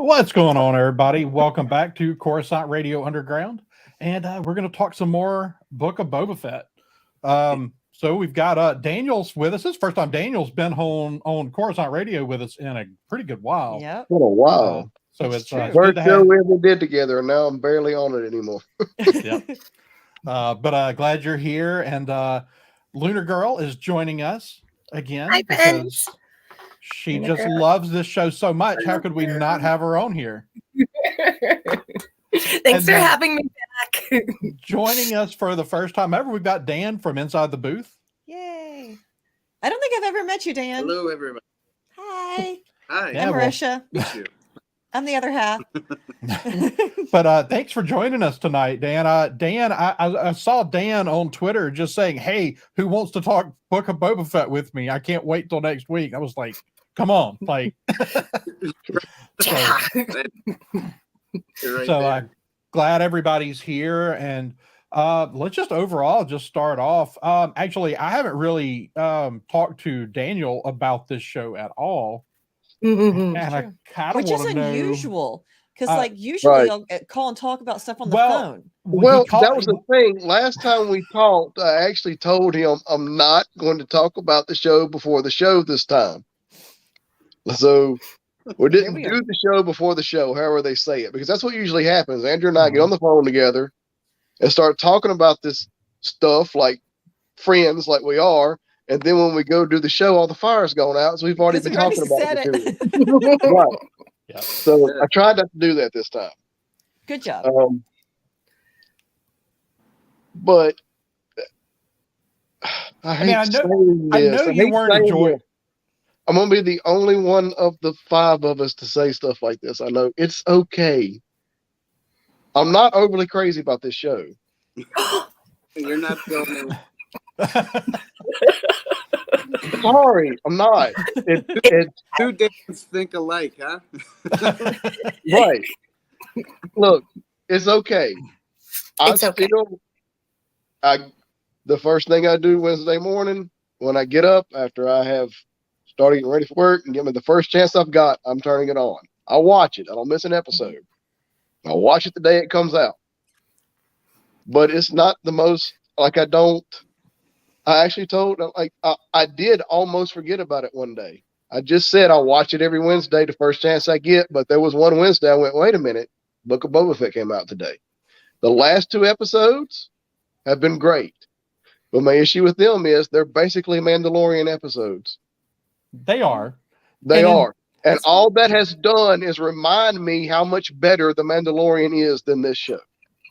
What's going on, everybody? Welcome back to Coruscant Radio Underground, and we're going to talk some more Book of Boba Fett. So we've got Daniel's with us. This is the first time Daniel's been on Coruscant Radio with us in a pretty good while. Yep. What a while. So it's good First to show have. we ever did together, and now I'm barely on it anymore. Yep. But glad you're here, and Lunar Girl is joining us again Hi, because friends. she Lunar just Girl. loves this show so much. How could we not have her on here? Thanks And for then- having me back. Joining us for the first time ever, we've got Dan from Inside the Booth. Yay. I don't think I've ever met you, Dan. Hello, everybody. Hi. Hi. Yeah, I'm well- Marisha. Meet you. I'm the other half. But thanks for joining us tonight, Dan. Dan, I saw Dan on Twitter just saying, "Hey, who wants to talk Book of Boba Fett with me? I can't wait till next week." I was like, "Come on!" Like, Yeah. You're right so there. glad everybody's here, and let's just overall just start off. Actually, I haven't really talked to Daniel about this show at all, Mhm. and I True. kind of Which is want to know. unusual. Because Uh, usually Right. I'll call and talk about stuff on the Well, phone. Well, he called- that was the thing. Last time we talked, I actually told him I'm not going to talk about the show before the show this time. So we didn't we do are. the show before the show, however they say it, because that's what usually happens. Andrew and I get on the phone together and start talking about this stuff like friends, like we are. And then when we go do the show, all the fire's gone out. So we've already Because been we already talking about said it. it. Right. Yeah. So I tried not to do that this time. Good job. But I hate mean, I know- saying I this. know you hate weren't saying enjoying. this. I'm gonna be the only one of the five of us to say stuff like this. I know it's okay. I'm not overly crazy about this show. You're not going Sorry, I'm not. It's two days think alike, huh? right. Look, it's okay. It's okay. The first thing I do Wednesday morning when I get up after I have started getting ready for work and give me the first chance I've got, I'm turning it on. I watch it. I don't miss an episode. I watch it the day it comes out. But it's not the most like I actually told I did almost forget about it one day. I just said I'll watch it every Wednesday the first chance I get, but there was one Wednesday I went, wait a minute, Book of Boba Fett came out today. The last two episodes have been great. But my issue with them is they're basically Mandalorian episodes. They are. They And then- are. And all that has done is remind me how much better The Mandalorian is than this show.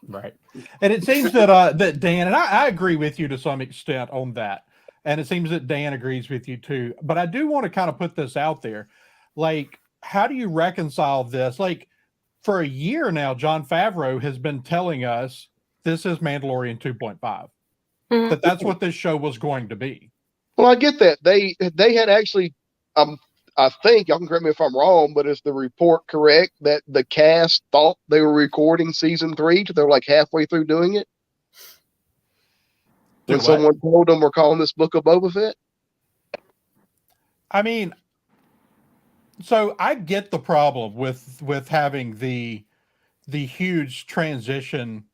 Right. And it seems that that Dan, and I agree with you to some extent on that. And it seems that Dan agrees with you too. But I do want to kind of put this out there. Like, how do you reconcile this? Like, for a year now, Jon Favreau has been telling us this is Mandalorian 2.5. Mhm. That's what this show was going to be. Well, I get that. They had actually I think, y'all can correct me if I'm wrong, but is the report correct that the cast thought they were recording season 3 till they're like halfway through doing it? Do When what? someone told them we're calling this Book of Boba Fett? I mean, so I get the problem with having the huge transition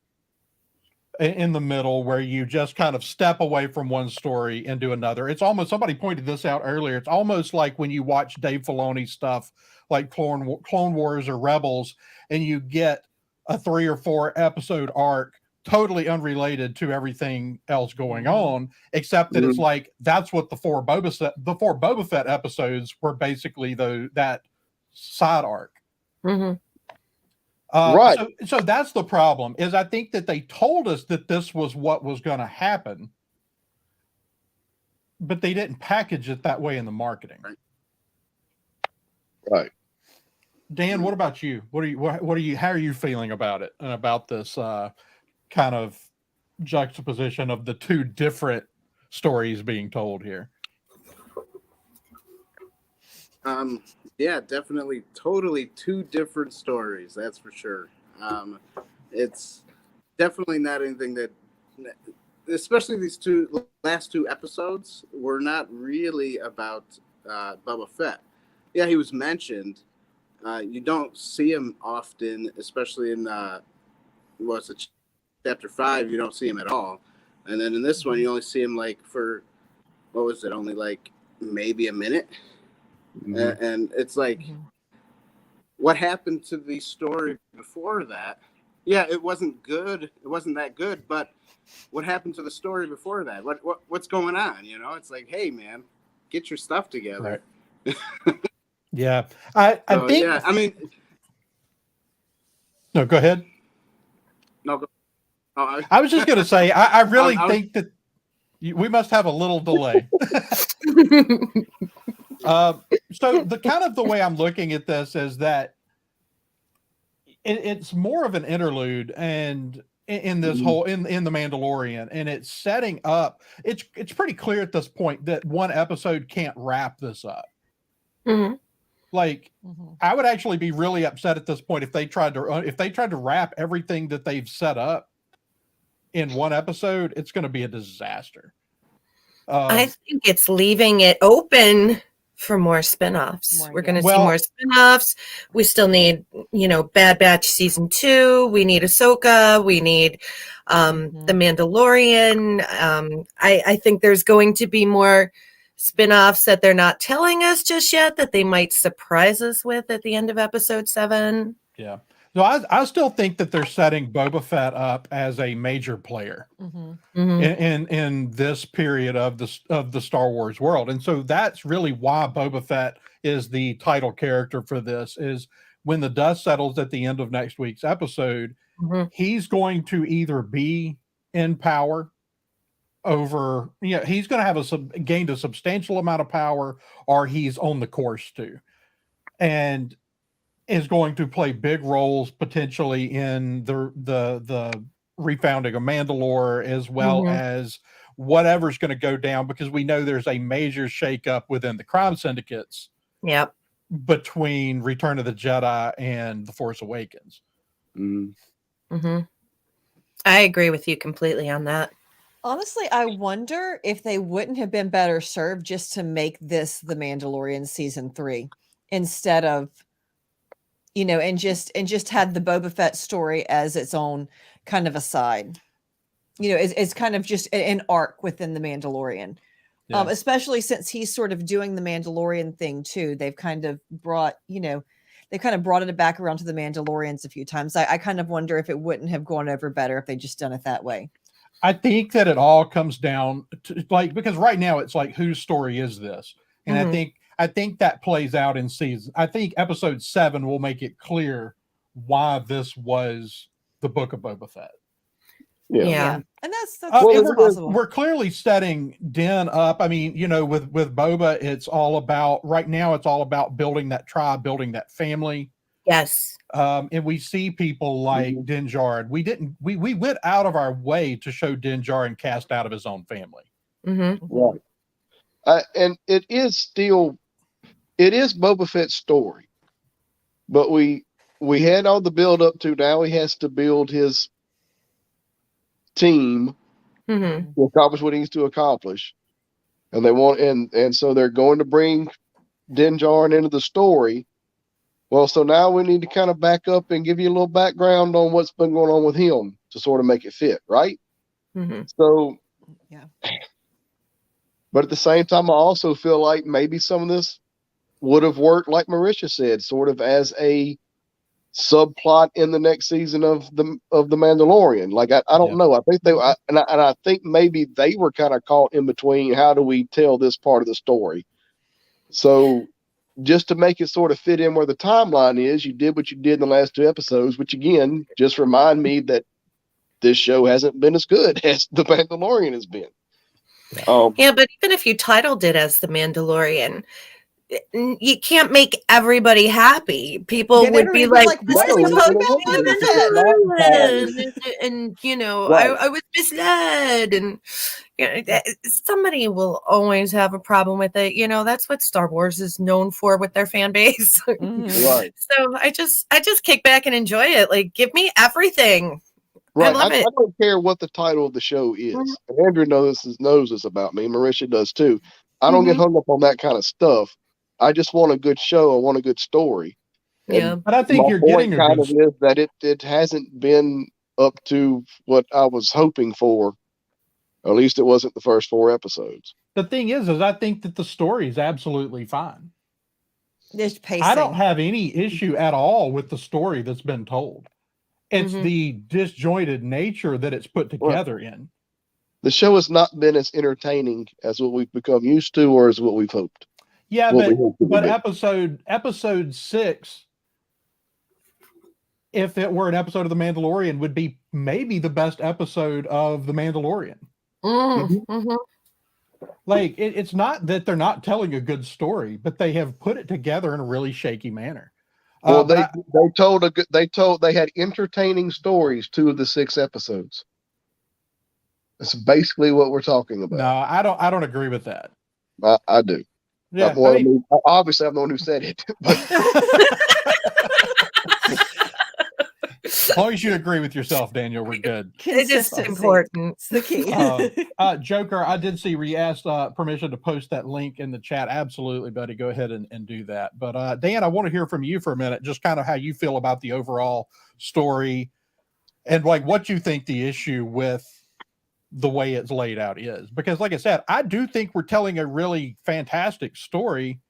in the middle where you just kind of step away from one story into another. It's almost, somebody pointed this out earlier, it's almost like when you watch Dave Filoni stuff like Clone Wars or Rebels, and you get a 3 or 4 episode arc totally unrelated to everything else going on, except that it's like that's what the four Boba Fett episodes were basically that side arc. Mhm. Right. So that's the problem. Is I think that they told us that this was what was going to happen, but they didn't package it that way in the marketing. Right. Dan, what about you? What are you? How are you feeling about it and about this kind of juxtaposition of the two different stories being told here? Yeah, definitely, totally two different stories. That's for sure. It's definitely not anything that, especially these last two episodes, were not really about Boba Fett. Yeah, he was mentioned, You don't see him often, especially in what's it, chapter 5. You don't see him at all, and then in this one, you only see him like for what was it? Only like maybe a minute, and it's like, what happened to the story before that? Yeah, it wasn't good. It wasn't that good, but what happened to the story before that? What's going on? You know, it's like, hey man, get your stuff together. Right. Yeah, I think. Yeah, I mean, no, go ahead. No, I was just going to say, I really think that we must have a little delay. So the way I'm looking at this is that it's more of an interlude, and in this whole in the Mandalorian, and it's setting up. It's pretty clear at this point that one episode can't wrap this up. Like, I would actually be really upset at this point if they tried to wrap everything that they've set up in one episode. It's going to be a disaster. I think it's leaving it open for more spin-offs. We're going to see more spin-offs. We still need, Bad Batch season 2. We need Ahsoka. We need the Mandalorian. I think there's going to be more spin-offs that they're not telling us just yet, that they might surprise us with at the end of episode 7. Yeah. So I still think that they're setting Boba Fett up as a major player in this period of the Star Wars world. And so that's really why Boba Fett is the title character for this, is when the dust settles at the end of next week's episode, he's going to either be in power over, he's going to have gained a substantial amount of power, or he's on the course to, and is going to play big roles potentially in the refounding of Mandalore, as well as whatever's going to go down, because we know there's a major shakeup within the crime syndicates. Yep. Between Return of the Jedi and The Force Awakens. I agree with you completely on that. Honestly, I wonder if they wouldn't have been better served just to make this The Mandalorian season 3 instead of, and just had the Boba Fett story as its own kind of aside. It's kind of just an arc within the Mandalorian. Yeah. Especially since he's sort of doing the Mandalorian thing too. They've kind of brought, it back around to the Mandalorians a few times. I kind of wonder if it wouldn't have gone over better if they just done it that way. I think that it all comes down to, because right now it's like, whose story is this? And I think that plays out in season. I think episode 7 will make it clear why this was the Book of Boba Fett. Yeah. And that's possible. We're clearly setting Din up. I mean, with Boba, it's all about building that tribe, building that family. Yes. And we see people like Din Djarin. We went out of our way to show Din Djarin cast out of his own family. Right. And it is Boba Fett's story, but we had all the build up to, now he has to build his team to accomplish what he needs to accomplish, and they want and so they're going to bring Din Djarin into the story. Well, so now we need to kind of back up and give you a little background on what's been going on with him to sort of make it fit, right? So, yeah. But at the same time, I also feel like maybe some of this would have worked, like Marisha said, sort of as a subplot in the next season of the Mandalorian. Like I don't know. I think I think maybe they were kind of caught in between. How do we tell this part of the story? So just to make it sort of fit in where the timeline is, you did what you did in the last 2 episodes, which again just remind me that this show hasn't been as good as the Mandalorian has been. Yeah, but even if you titled it as The Mandalorian, you can't make everybody happy. People would be like, this is and I was misled, and somebody will always have a problem with it. That's what Star Wars is known for with their fan base. Right. So I just kick back and enjoy it. Like, give me everything. Right. I love it. I don't care what the title of the show is. And Andrew knows this about me. Marisha does too. I don't get hung up on that kind of stuff. I just want a good show. I want a good story. Yeah. But I think My you're point getting a kind good of is that it hasn't been up to what I was hoping for. Or at least it wasn't the first 4 episodes. The thing is I think that the story is absolutely fine. It's pacing. I don't have any issue at all with the story that's been told. It's the disjointed nature that it's put together in. The show has not been as entertaining as what we've become used to, or as what we've hoped. Yeah, What we hoped it would but be. episode 6, if it were an episode of The Mandalorian, would be maybe the best episode of The Mandalorian. Like it's not that they're not telling a good story, but they have put it together in a really shaky manner. Well, they had entertaining stories 2 of the 6 episodes. That's basically what we're talking about. No, I don't agree with that. I do. Yeah, obviously I'm the one who said it. But as long as you agree with yourself, Daniel, we're good. It is important. It's the key. Joker, I did see where you asked permission to post that link in the chat. Absolutely, buddy. Go ahead and do that. But Dan, I want to hear from you for a minute, just kind of how you feel about the overall story and like what you think the issue with the way it's laid out is. Because like I said, I do think we're telling a really fantastic story,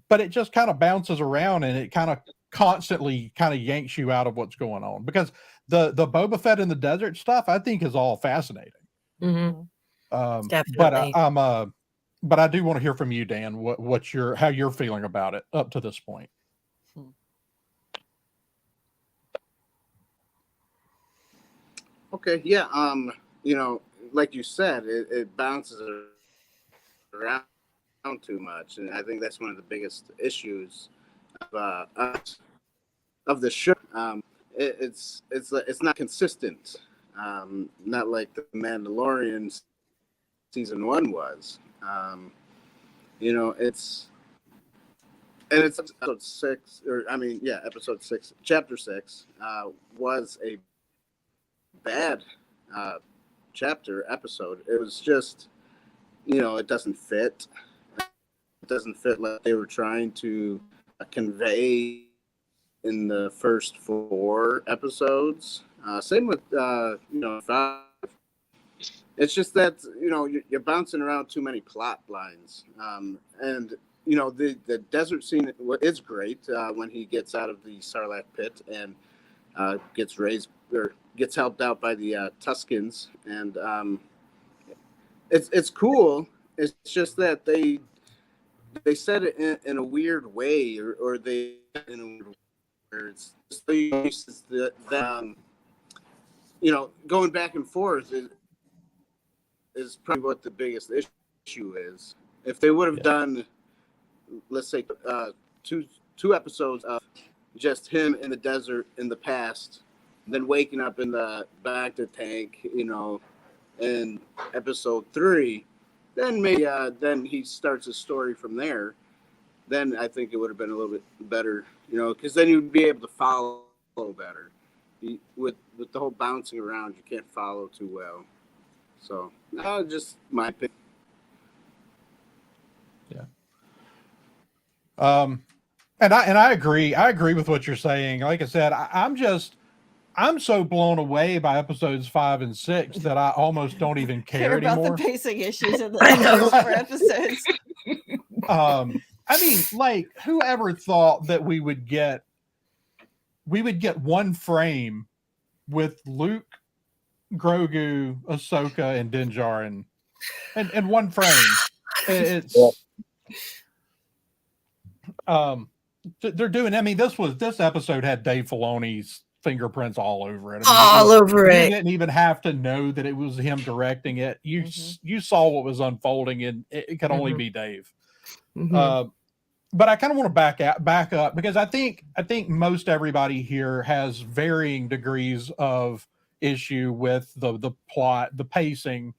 but it just kind of bounces around and it kind of constantly kind of yanks you out of what's going on. Because the Boba Fett in the desert stuff, I think is all fascinating. Definitely. But I do want to hear from you, Dan, how you're feeling about it up to this point. Okay, yeah. Like you said, it bounces around too much, and I think that's one of the biggest issues of the show. It's not consistent, not like the Mandalorian season 1 was. It's episode 6, episode 6, chapter 6 was a bad episode. It was just, it doesn't fit. It doesn't fit like they were trying to convey in the first 4 episos. Same with 5. It's just that you're bouncing around too many plot lines, and the desert scene is great when he gets out of the Sarlacc pit and gets raised or gets helped out by the Tuskens, and it's cool. It's just that they said it in a weird way, or they in a weird way where it's just going back and forth is probably what the biggest issue is. If they would have done, let's say, 2 episodes of just him in the desert in the past, then waking up in the Bacta tank, in episode 3, then maybe then he starts a story from there. Then I think it would have been a little bit better, because then you'd be able to follow better. With the whole bouncing around, you can't follow too well. So, just my opinion. Yeah. And I agree. I agree with what you're saying. Like I said, I'm so blown away by episodes 5 and 6 that I almost don't even care about anymore. the pacing issues in the 4 episodes. I mean, like, whoever thought that we would get one frame with Luke, Grogu, Ahsoka, and Din Djarin, and one frame. It's they're doing. I mean, this episode had Dave Filoni's fingerprints all over it. You didn't even have to know that it was him directing it. You saw what was unfolding, and it could only be Dave. But I kind of want to back up because I think most everybody here has varying degrees of issue with the plot, the pacing.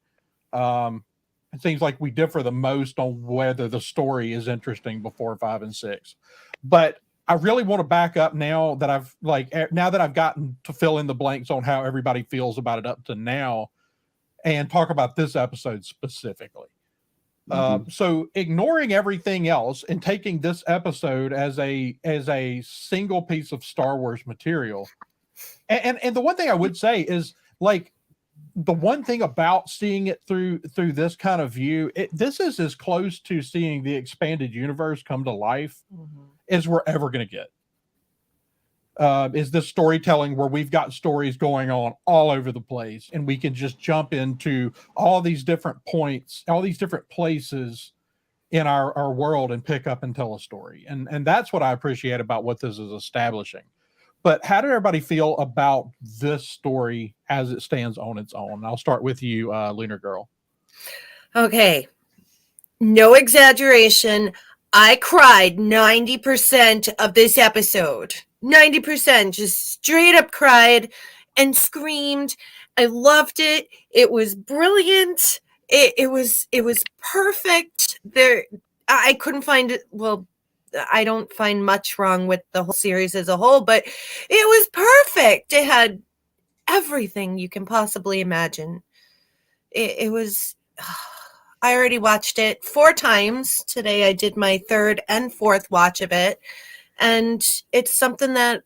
It seems like we differ the most on whether the story is interesting before 5 and 6. But I really want to back up now that I've gotten to fill in the blanks on how everybody feels about it up to now, and talk about this episode specifically. So ignoring everything else and taking this episode as a single piece of Star Wars material, and the one thing I would say is, like, the one thing about seeing it through this kind of view, this is as close to seeing the expanded universe come to life as we're ever going to get. Is this storytelling where we've got stories going on all over the place, and we can just jump into all these different points, all these different places in our world, and pick up and tell a story. And that's what I appreciate about what this is establishing. But how did everybody feel about this story as it stands on its own? I'll start with you, Lunar Girl. Okay. No exaggeration. I cried 90% of this episode. 90%. Just straight up cried and screamed. I loved it. It was brilliant. It was perfect. I couldn't find it. Well, I don't find much wrong with the whole series as a whole, but it was perfect. It had everything you can possibly imagine. It was, I already watched it 4 times. Today I did my 3rd and 4th watch of it. And it's something that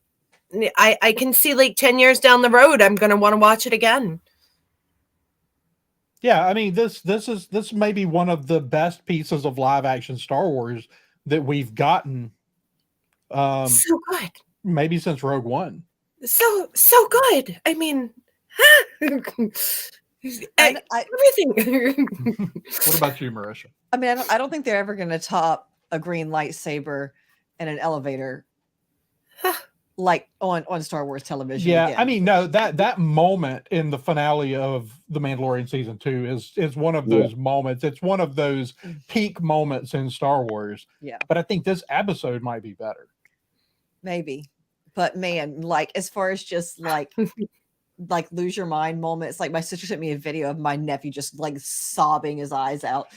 I can see, like, 10 years down the road, I'm going to want to watch it again. Yeah, I mean, this may be one of the best pieces of live action Star Wars that we've gotten. So good. Maybe since Rogue One. So good. I mean, everything. What about you, Marisha? I mean, I don't think they're ever going to top a green lightsaber in an elevator, like on Star Wars television. Yeah, again. I mean, no, that moment in the finale of The Mandalorian season 2 is one of those moments. It's one of those peak moments in Star Wars. Yeah, but I think this episode might be better. Maybe, but man, like, as far as just like lose your mind moments, like, my sister sent me a video of my nephew just like sobbing his eyes out.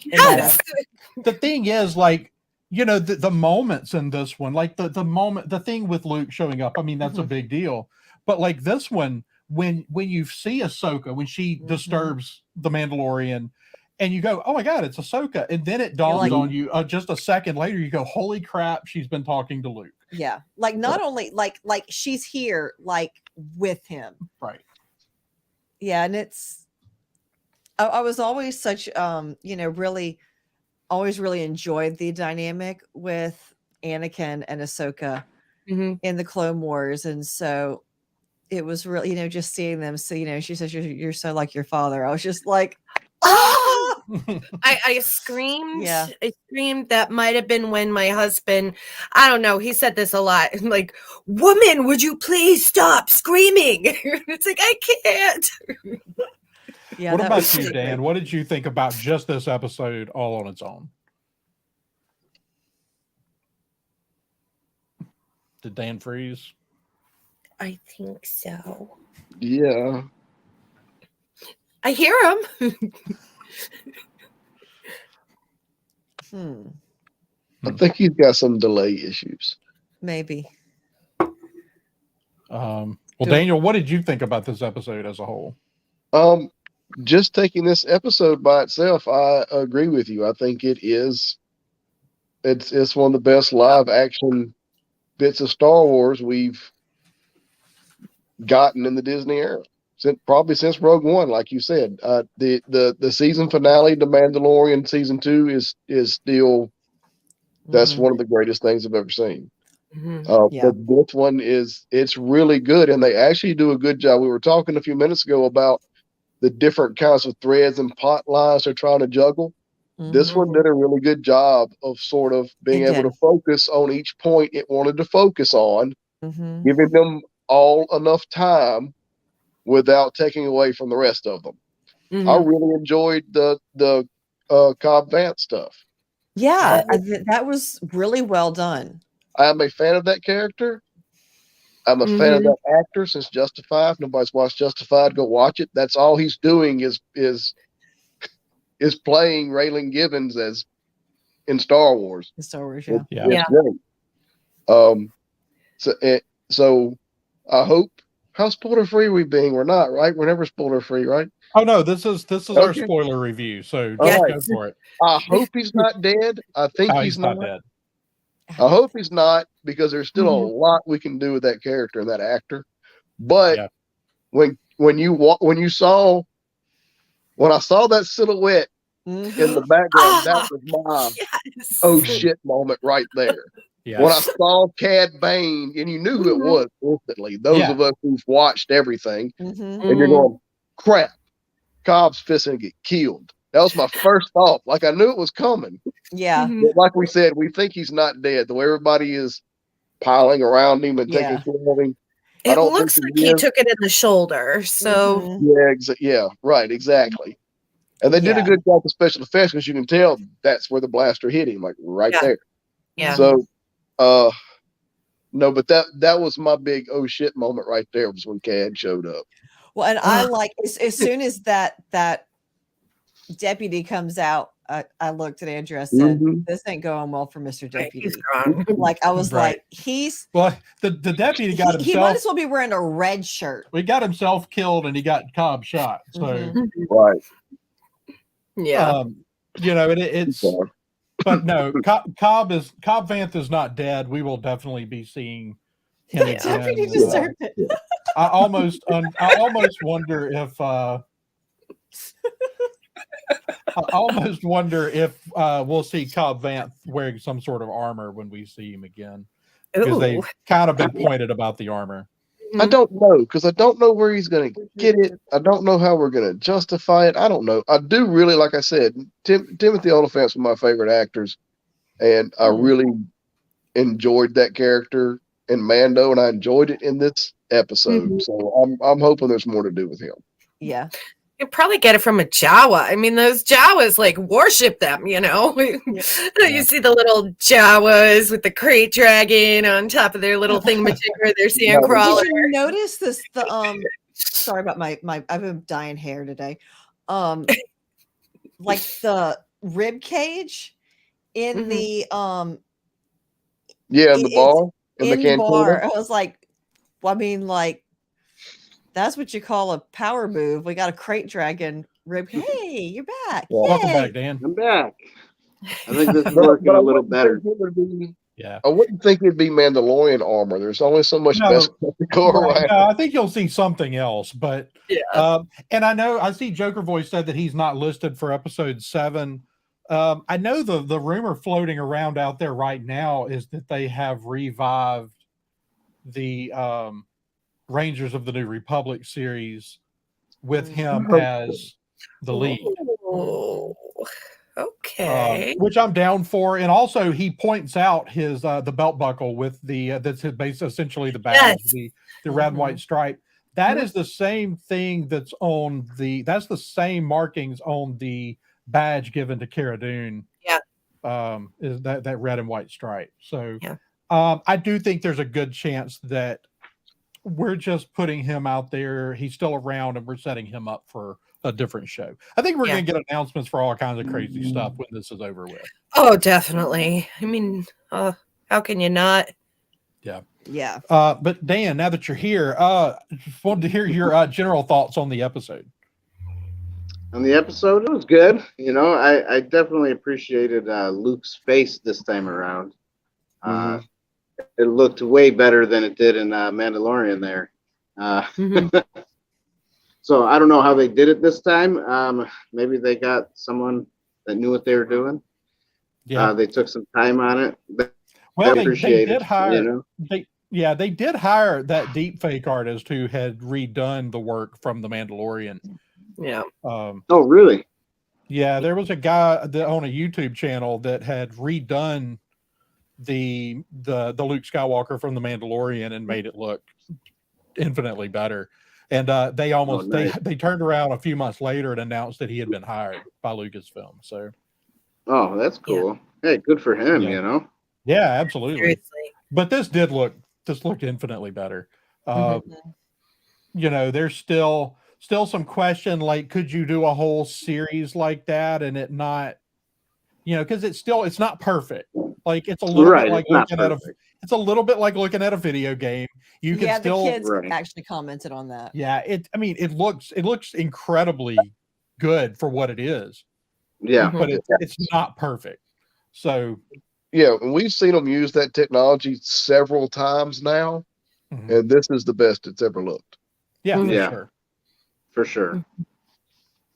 Yes. The thing is, like, you know, the moments in this one, like the moment, the thing with Luke showing up, I mean, that's a big deal. But like this one, when you see Ahsoka, when she disturbs the Mandalorian, and you go, oh my God, it's Ahsoka. And then it dawns on you just a second later, you go, holy crap, she's been talking to Luke. Yeah. Like, not only like she's here, like, with him. Right. Yeah. And it's, I was always such, really, always really enjoyed the dynamic with Anakin and Ahsoka in the Clone Wars. And so it was really, just seeing them. So, she says, you're so like your father. I was just like, oh, I screamed. Yeah. I screamed. That might have been when my husband, I don't know, he said this a lot. Like, woman, would you please stop screaming? It's like, I can't. Yeah. What about you, Dan? What did you think about just this episode all on its own? Did Dan freeze? I think so. Yeah. I hear him. I think he's got some delay issues. Maybe. Well, Daniel, what did you think about this episode as a whole? Just taking this episode by itself, I agree with you. I think it's one of the best live action bits of Star Wars we've gotten in the Disney era. Probably since Rogue One, like you said. The season finale, The Mandalorian season 2 is still, that's one of the greatest things I've ever seen. But this one it's really good, and they actually do a good job. We were talking a few minutes ago about the different kinds of threads and plot lines they're trying to juggle. This one did a really good job of sort of being able to focus on each point it wanted to focus on, giving them all enough time without taking away from the rest of them. I really enjoyed the Cobb Vanth stuff. Yeah, that was really well done. I'm a fan of that character. I'm a fan of that actor since Justified. If nobody's watched Justified, go watch it. That's all he's doing is playing Raylan Givens as in Star Wars. In Star Wars, It's great. So I hope how spoiler free we being? We're not, right? We're never spoiler free, right? Oh no, this is our Okay. spoiler review, so All just right. go for it. I hope he's not dead. I think Oh, he's not. dead. I hope he's not, because there's still a Mhm. lot we can do with that character and that actor. But Yeah. when I saw that silhouette in the background, that was my Yes. oh shit moment right there. Yeah. When I saw Cad Bane, and you knew who it was instantly, those of us who've watched everything, and you're going, crap, Cobb's fixing to get killed. That was my first thought. Like, I knew it was coming. Yeah. Mhm. But like we said, we think he's not dead. The way everybody is piling around him and taking Yeah. care of him. I It don't looks think like he is. took it in the shoulder. So Mhm. Yeah, right, exactly. And they did a Yeah. good job with special effects, because you can tell that's where the blaster hit him, like right Yeah. there. yeah. So, no, but that was my big oh shit moment right there, was when Cad showed up. Well, and I like as soon as that deputy comes out, I looked at Andrew. I said, "This ain't going well for Mr. Right, he's Deputy." gone. Like I was Right. like, he's Well, the deputy got he might himself. as well be wearing a red shirt. He got himself killed, and he got Cobb shot. So Mhm. Right. Yeah. you know, it's. So, But no, Cobb Vanth is not dead. We will definitely be seeing him The again. deputy deserved it. I almost wonder if we'll see Cobb Vanth wearing some sort of armor when we see him again, because Ooh. they've kind of been pointed about the armor. I don't know, because I don't know where he's going to get it. I don't know how we're going to justify it. I don't know. I do really, like I said, Timothy Olyphant's one of my favorite actors, and I really enjoyed that character in Mando, and I enjoyed it in this episode. So I'm hoping there's more to do with him. Yeah. You'll probably get it from a Jawa. I mean, those Jawas like worship them, you know. You see the little Jawas with the crate dragon on top of their little thingamajigger, their sand crawler. Did you notice this? Sorry about my I've been dying hair today. Like the rib cage in the Yeah, in the bar, in the cantina. bar. I was like, well, I mean, like, that's what you call a power move. We got a crate dragon rib. Hey, you're back. Yeah. Welcome Yay. back, Dan. I'm back. I think this is But working I a little wouldn't better. think it would be. Yeah. I wouldn't think it'd be Mandalorian armor. There's only so much No, best to go Right. around. No, I think you'll see something else, but Yeah. and I see Joker Voice said that he's not listed for episode 7. I know the rumor floating around out there right now is that they have revived the Rangers of the New Republic series with him as the lead. Oh, okay. Which I'm down for, and also he points out his the belt buckle with the that's his base, essentially the badge, Yes. the red and white stripe. That is the same thing that's on that's the same markings on the badge given to Cara Dune. Yeah. Is that red and white stripe. So Yeah. I do think there's a good chance that we're just putting him out there. He's still around, and we're setting him up for a different show. I think we're Yeah. going to get announcements for all kinds of crazy stuff when this is over with. Oh, definitely. I mean, how can you not? Yeah. But Dan, now that you're here, just wanted to hear your general thoughts on the episode. On the episode, it was good. You know, I definitely appreciated Luke's face this time around. It looked way better than it did in Mandalorian there. So I don't know how they did it this time. Maybe they got someone that knew what they were doing. Yeah, They took some time on it. well, they appreciate did it, hire. you know? They did hire that deep fake artist who had redone the work from The Mandalorian. Yeah. Oh, really? Yeah, there was a guy on a YouTube channel that had redone the Luke Skywalker from The Mandalorian and made it look infinitely better. And they almost they turned around a few months later and announced that he had been hired by Lucasfilm. So, oh, that's cool. Yeah. Hey, good for him. Yeah. You know. Yeah, absolutely. Seriously. But this looked infinitely better. You know, there's still some question, like, could you do a whole series like that and it not, you know, because it's not perfect. Like it's a little Right, bit like it's not looking at a perfect. it's a little bit like looking at a video game. You can Yeah, still the kids Right. actually commented on that. yeah, I mean it looks incredibly good for what it is, Yeah. Mhm. but it's not perfect. So Yeah, and we've seen them use that technology several times now, mhm. and this is the best it's ever looked. Yeah, for Yeah. sure. For sure. Mm-hmm.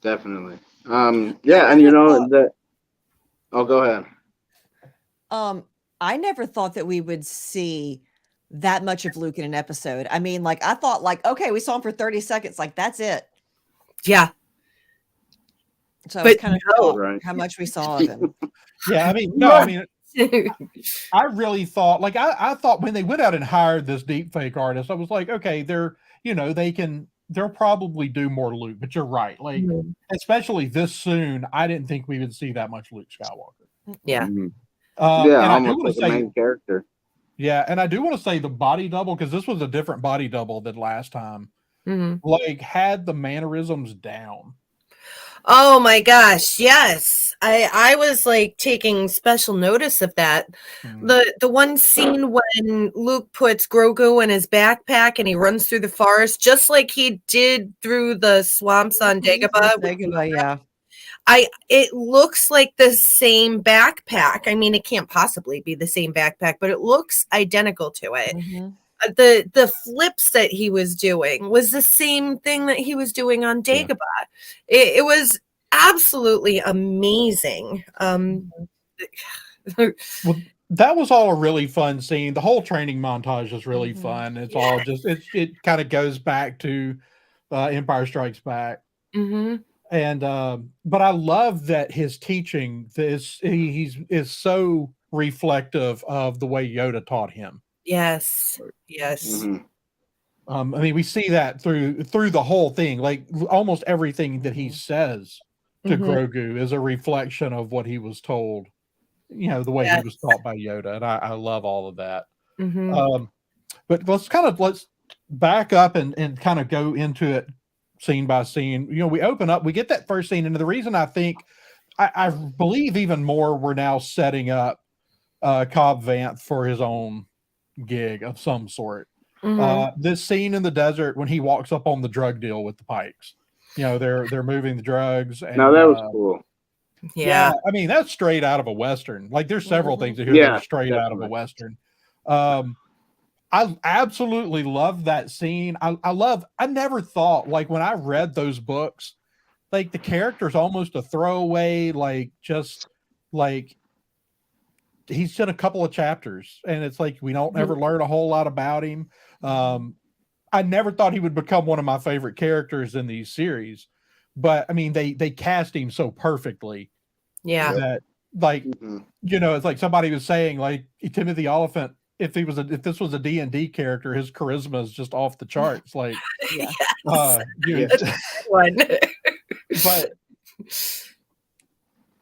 Definitely. I Yeah, and never thought, that. Oh, go ahead. I never thought that we would see that much of Luke in an episode. I mean, like I thought, like okay, we saw him for 30 seconds, like that's it. Yeah. So I was But kind of no. shocked Right. how much we saw of him. Yeah, I mean, no, I mean, I really thought, like, I thought when they went out and hired this deep fake artist, I was like, okay, they'll probably do more Luke, but you're right. Like, Mhm. especially this soon, I didn't think we would see that much Luke Skywalker. Yeah. Mhm. Yeah, And I do almost want like to a say, main character. yeah, and I do want to say the body double, because this was a different body double than last time, Mhm. like, had the mannerisms down. Oh my gosh, yes. I was like taking special notice of that. Hmm. The one scene when Luke puts Grogu in his backpack and he runs through the forest just like he did through the swamps on Dagobah. Dagobah, yeah. It looks like the same backpack. I mean, it can't possibly be the same backpack, but it looks identical to it. Mhm. The flips that he was doing was the same thing that he was doing on Yeah. Dagobah. It was absolutely amazing. Well, that was all a really fun scene. The whole training montage is really Mhm. fun. It's all just it kind of goes back to Empire Strikes Back. Mhm. And but I love that his teaching is so reflective of the way Yoda taught him. Yes. Yes. Mhm. I mean, we see that through the whole thing. Like almost everything that he Mhm. says to Mhm. Grogu is a reflection of what he was told. You know, the way he Yes. was taught by Yoda, and I love all of that. Mhm. But let's back up and kind of go into it scene by scene. You know, we open up, we get that first scene, and the reason I think I believe even more we're now setting up Cobb Vanth for his own gig of some sort. Mhm. This scene in the desert when he walks up on the drug deal with the Pikes. You know, they're moving the drugs, Now and that was cool. yeah, Yeah. I mean that's straight out of a Western. Like there's several Mhm. things here that are Yeah, straight out of a definitely. Western. I absolutely love that scene. I never thought, like when I read those books, like the character's almost a throwaway, like just like he's in a couple of chapters and it's like we don't ever learn a whole lot about him. I never thought he would become one of my favorite characters in these series, but I mean they cast him so perfectly Yeah. that like Mhm. you know, it's like somebody was saying, like Timothy Oliphant, if this was a D&D character, his charisma is just off the charts. Like, Yeah. you Yeah. One. but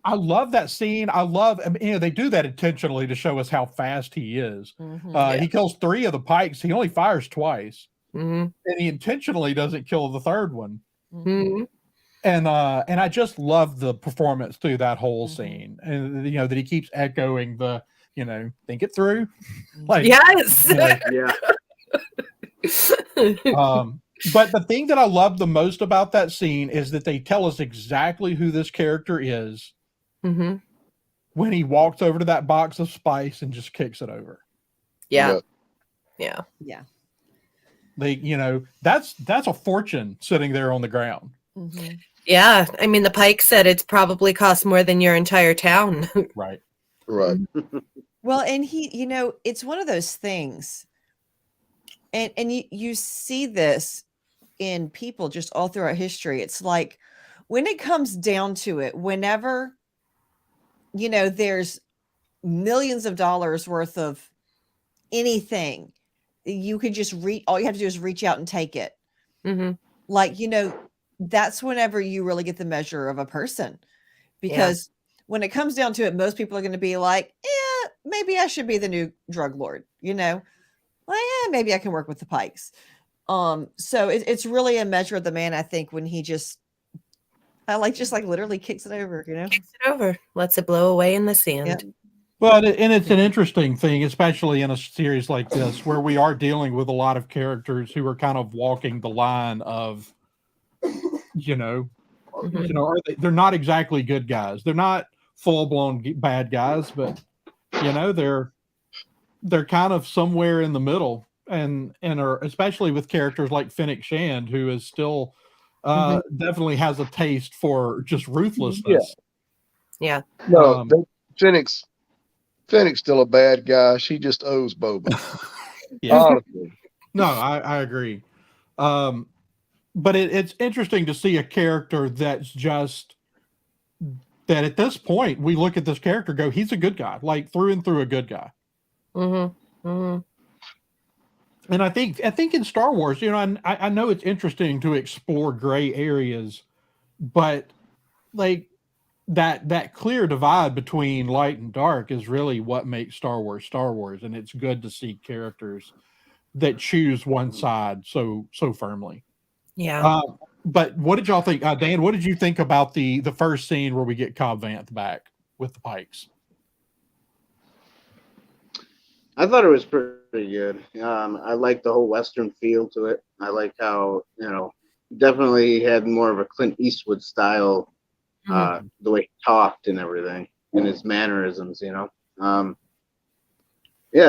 I love that scene. I mean, you know, they do that intentionally to show us how fast he is. Mhm. He kills 3 of the Pikes. He only fires twice, Mhm. and he intentionally doesn't kill the third one. Mhm. Mhm. And I just love the performance through that whole Mhm. scene, and you know that he keeps echoing the, you know, think it through, like Yes. you know, Yeah. but the thing that I love the most about that scene is that they tell us exactly who this character is Mhm. when he walks over to that box of spice and just kicks it over. Yeah. Yeah. Yeah. They, you know, that's a fortune sitting there on the ground. Mhm. Yeah. I mean, the Pike said it's probably cost more than your entire town. Right. Right. Well, and he, you know, it's one of those things, and you see this in people just all throughout history. It's like when it comes down to it, whenever you know there's millions of dollars worth of anything, you could just reach. All you have to do is reach out and take it. Mhm. Like, you know, that's whenever you really get the measure of a person, because when it comes down to it, most people are going to be like, yeah, maybe I should be the new drug lord, you know, well, yeah, maybe I can work with the Pikes. So it's really a measure of the man, I think, when he just literally kicks it over, you know. Kicks it over. Lets it blow away in the sand. Yep. Well, and it's an interesting thing, especially in a series like this, where we are dealing with a lot of characters who are kind of walking the line of, you know, are they're not exactly good guys. They're not full blown bad guys, but they're kind of somewhere in the middle, and are especially with characters like Fennec Shand, who is still definitely has a taste for just ruthlessness. Yeah. No, Phoenix still a bad guy. She just owes Boba. Yeah. Honestly. No, I agree. But it's interesting to see a character that's just that at this point we look at this character, go, he's a good guy, like through and through a good guy. And I think in Star Wars, I know it's interesting to explore gray areas, but like that clear divide between light and dark is really what makes Star Wars, and it's good to see characters that choose one side so firmly. Yeah. But what did y'all think, Dan? What did you think about the first scene where we get Cobb Vanth back with the Pikes? I thought it was pretty good. I like the whole Western feel to it. I like how, definitely had more of a Clint Eastwood style, the way he talked and everything, and his mannerisms, yeah,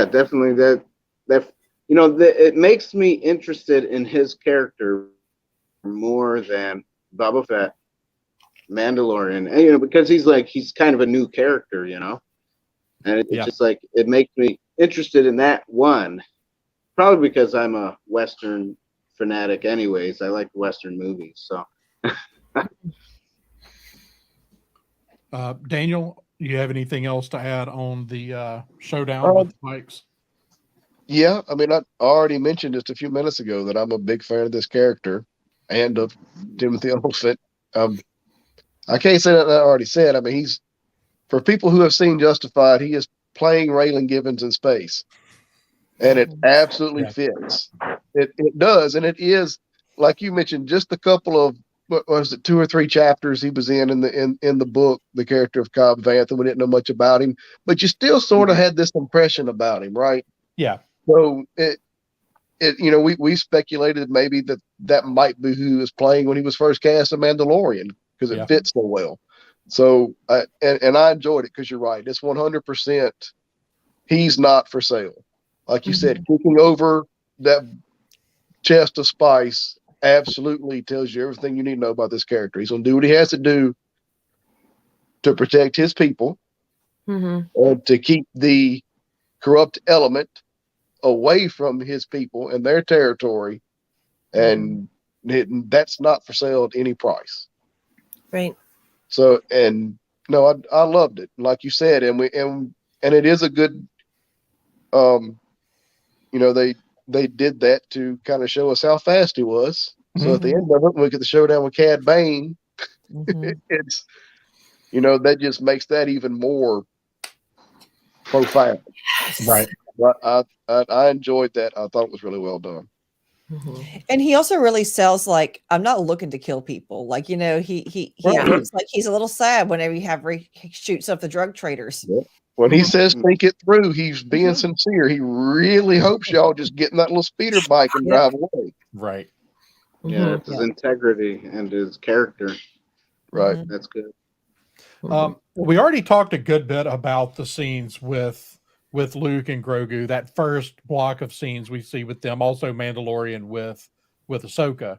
definitely that, it makes me interested in his character more than Boba Fett, Mandalorian, and, because he's kind of a new character, and it's just like, it makes me interested in that one, probably because I'm a Western fanatic anyways. I like Western movies. So Daniel, do you have anything else to add on the showdown with the Pikes? Yeah, I mean, I already mentioned just a few minutes ago that I'm a big fan of this character and of Timothy Olyphant. I can't say that I already said. I mean, he's, for people who have seen Justified, he is playing Raylan Givens in space, and it absolutely fits. It does, and it is, like you mentioned, just a couple of, what was it, 2 or 3 chapters he was in the book, the character of Cobb Vanth, and we didn't know much about him, but you still sort of had this impression about him, right? Yeah. So we speculated maybe that might be who he was playing when he was first cast as Mandalorian, because it fits so well. So and I enjoyed it, because you're right. It's 100%. He's not for sale. Like you said, kicking over that chest of spice absolutely tells you everything you need to know about this character. He's going to do what he has to do to protect his people, and to keep the corrupt element away from his people and their territory. And that's not for sale at any price. Right. So, and no, I loved it. Like you said, and it is a good, they did that to kind of show us how fast he was. So at the end of it, when we get the showdown with Cad Bane, it's, that just makes that even more profound. Yes. Right. But I enjoyed that. I thought it was really well done. And he also really sells, like, I'm not looking to kill people. Like, he looks like he's a little sad whenever he shoots up the drug traders. Yeah. When he says think it through, he's being sincere. He really hopes y'all just get in that little speeder bike and drive away. Right. Yeah, it's his integrity and his character. Right. That's good. We already talked a good bit about the scenes with Luke and Grogu, that first block of scenes we see with them, also Mandalorian with Ahsoka.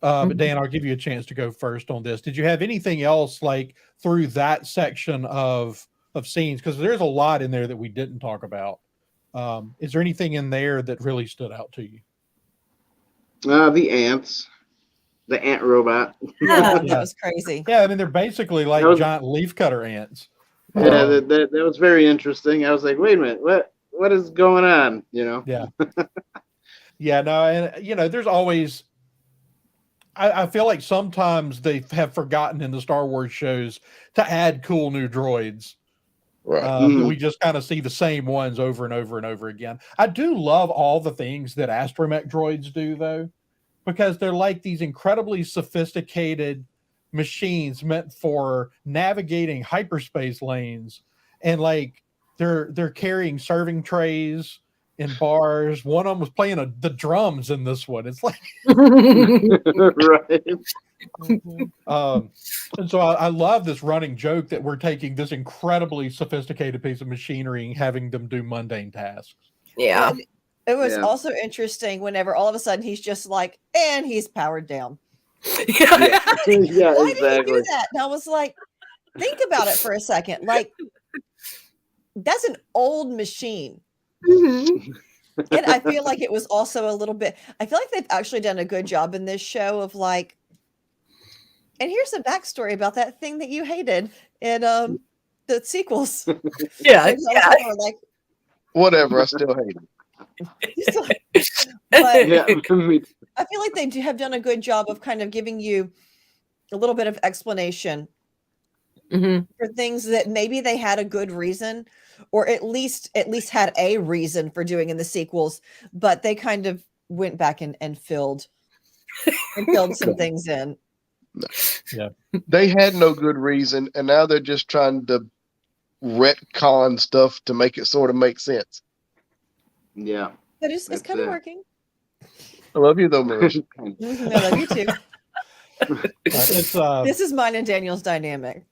But Dan, I'll give you a chance to go first on this. Did you have anything else like through that section of scenes? Because there's a lot in there that we didn't talk about. Is there anything in there that really stood out to you? The ants. The ant robot. Yeah, that was crazy. Yeah, I mean, they're basically like giant leafcutter ants. Yeah, that was very interesting. I was like, wait a minute, what is going on? Yeah. Yeah, no, and there's always, I feel like sometimes they have forgotten in the Star Wars shows to add cool new droids. Right. We just kind of see the same ones over and over and over again. I do love all the things that astromech droids do, though, because they're like these incredibly sophisticated machines meant for navigating hyperspace lanes, and like they're carrying serving trays in bars. One of them was playing the drums in this one. It's like Right. and so I love this running joke that we're taking this incredibly sophisticated piece of machinery and having them do mundane tasks. Yeah. It was Yeah. also interesting whenever all of a sudden he's just like, and he's powered down. Yeah, yeah, Why did he exactly. do that? And I was like, think about it for a second. Like, that's an old machine. Mhm. And I feel like it was also a little bit, I feel like they've actually done a good job in this show of like, and here's some backstory about that thing that you hated in the sequels. Yeah. And all of a sudden we're like, Whatever, I still hate it. but Yeah, me too. I feel like they have done a good job of kind of giving you a little bit of explanation Mhm. for things that maybe they had a good reason, or at least had a reason for doing in the sequels, but they kind of went back and filled some things in. They had no good reason, and now they're just trying to retcon stuff to make it sort of make sense. Yeah. But it's That's kind of it. working. I love you though, Marissa. Mhm, I love you too. It's This is mine and Daniel's dynamic.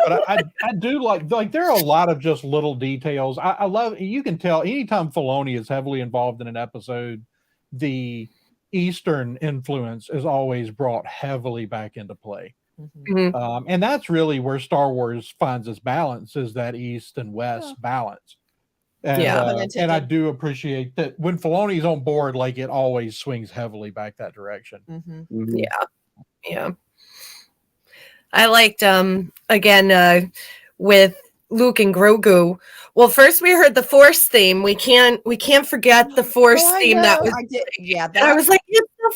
but I do like there are a lot of just little details. I love, you can tell anytime Filoni is heavily involved in an episode, the Eastern influence is always brought heavily back into play. Mhm. Mhm. And that's really where Star Wars finds its balance, is that East and West Yeah. balance. And Yeah. Pun and I intended. do appreciate that when Filoni's on board, like it always swings heavily back that direction. Mhm. Yeah. Yeah. I liked again with Luke and Grogu. Well, first we heard the Force theme. We can't forget the Force Oh, I theme. That know. was I did. Yeah, and I that was like, it's the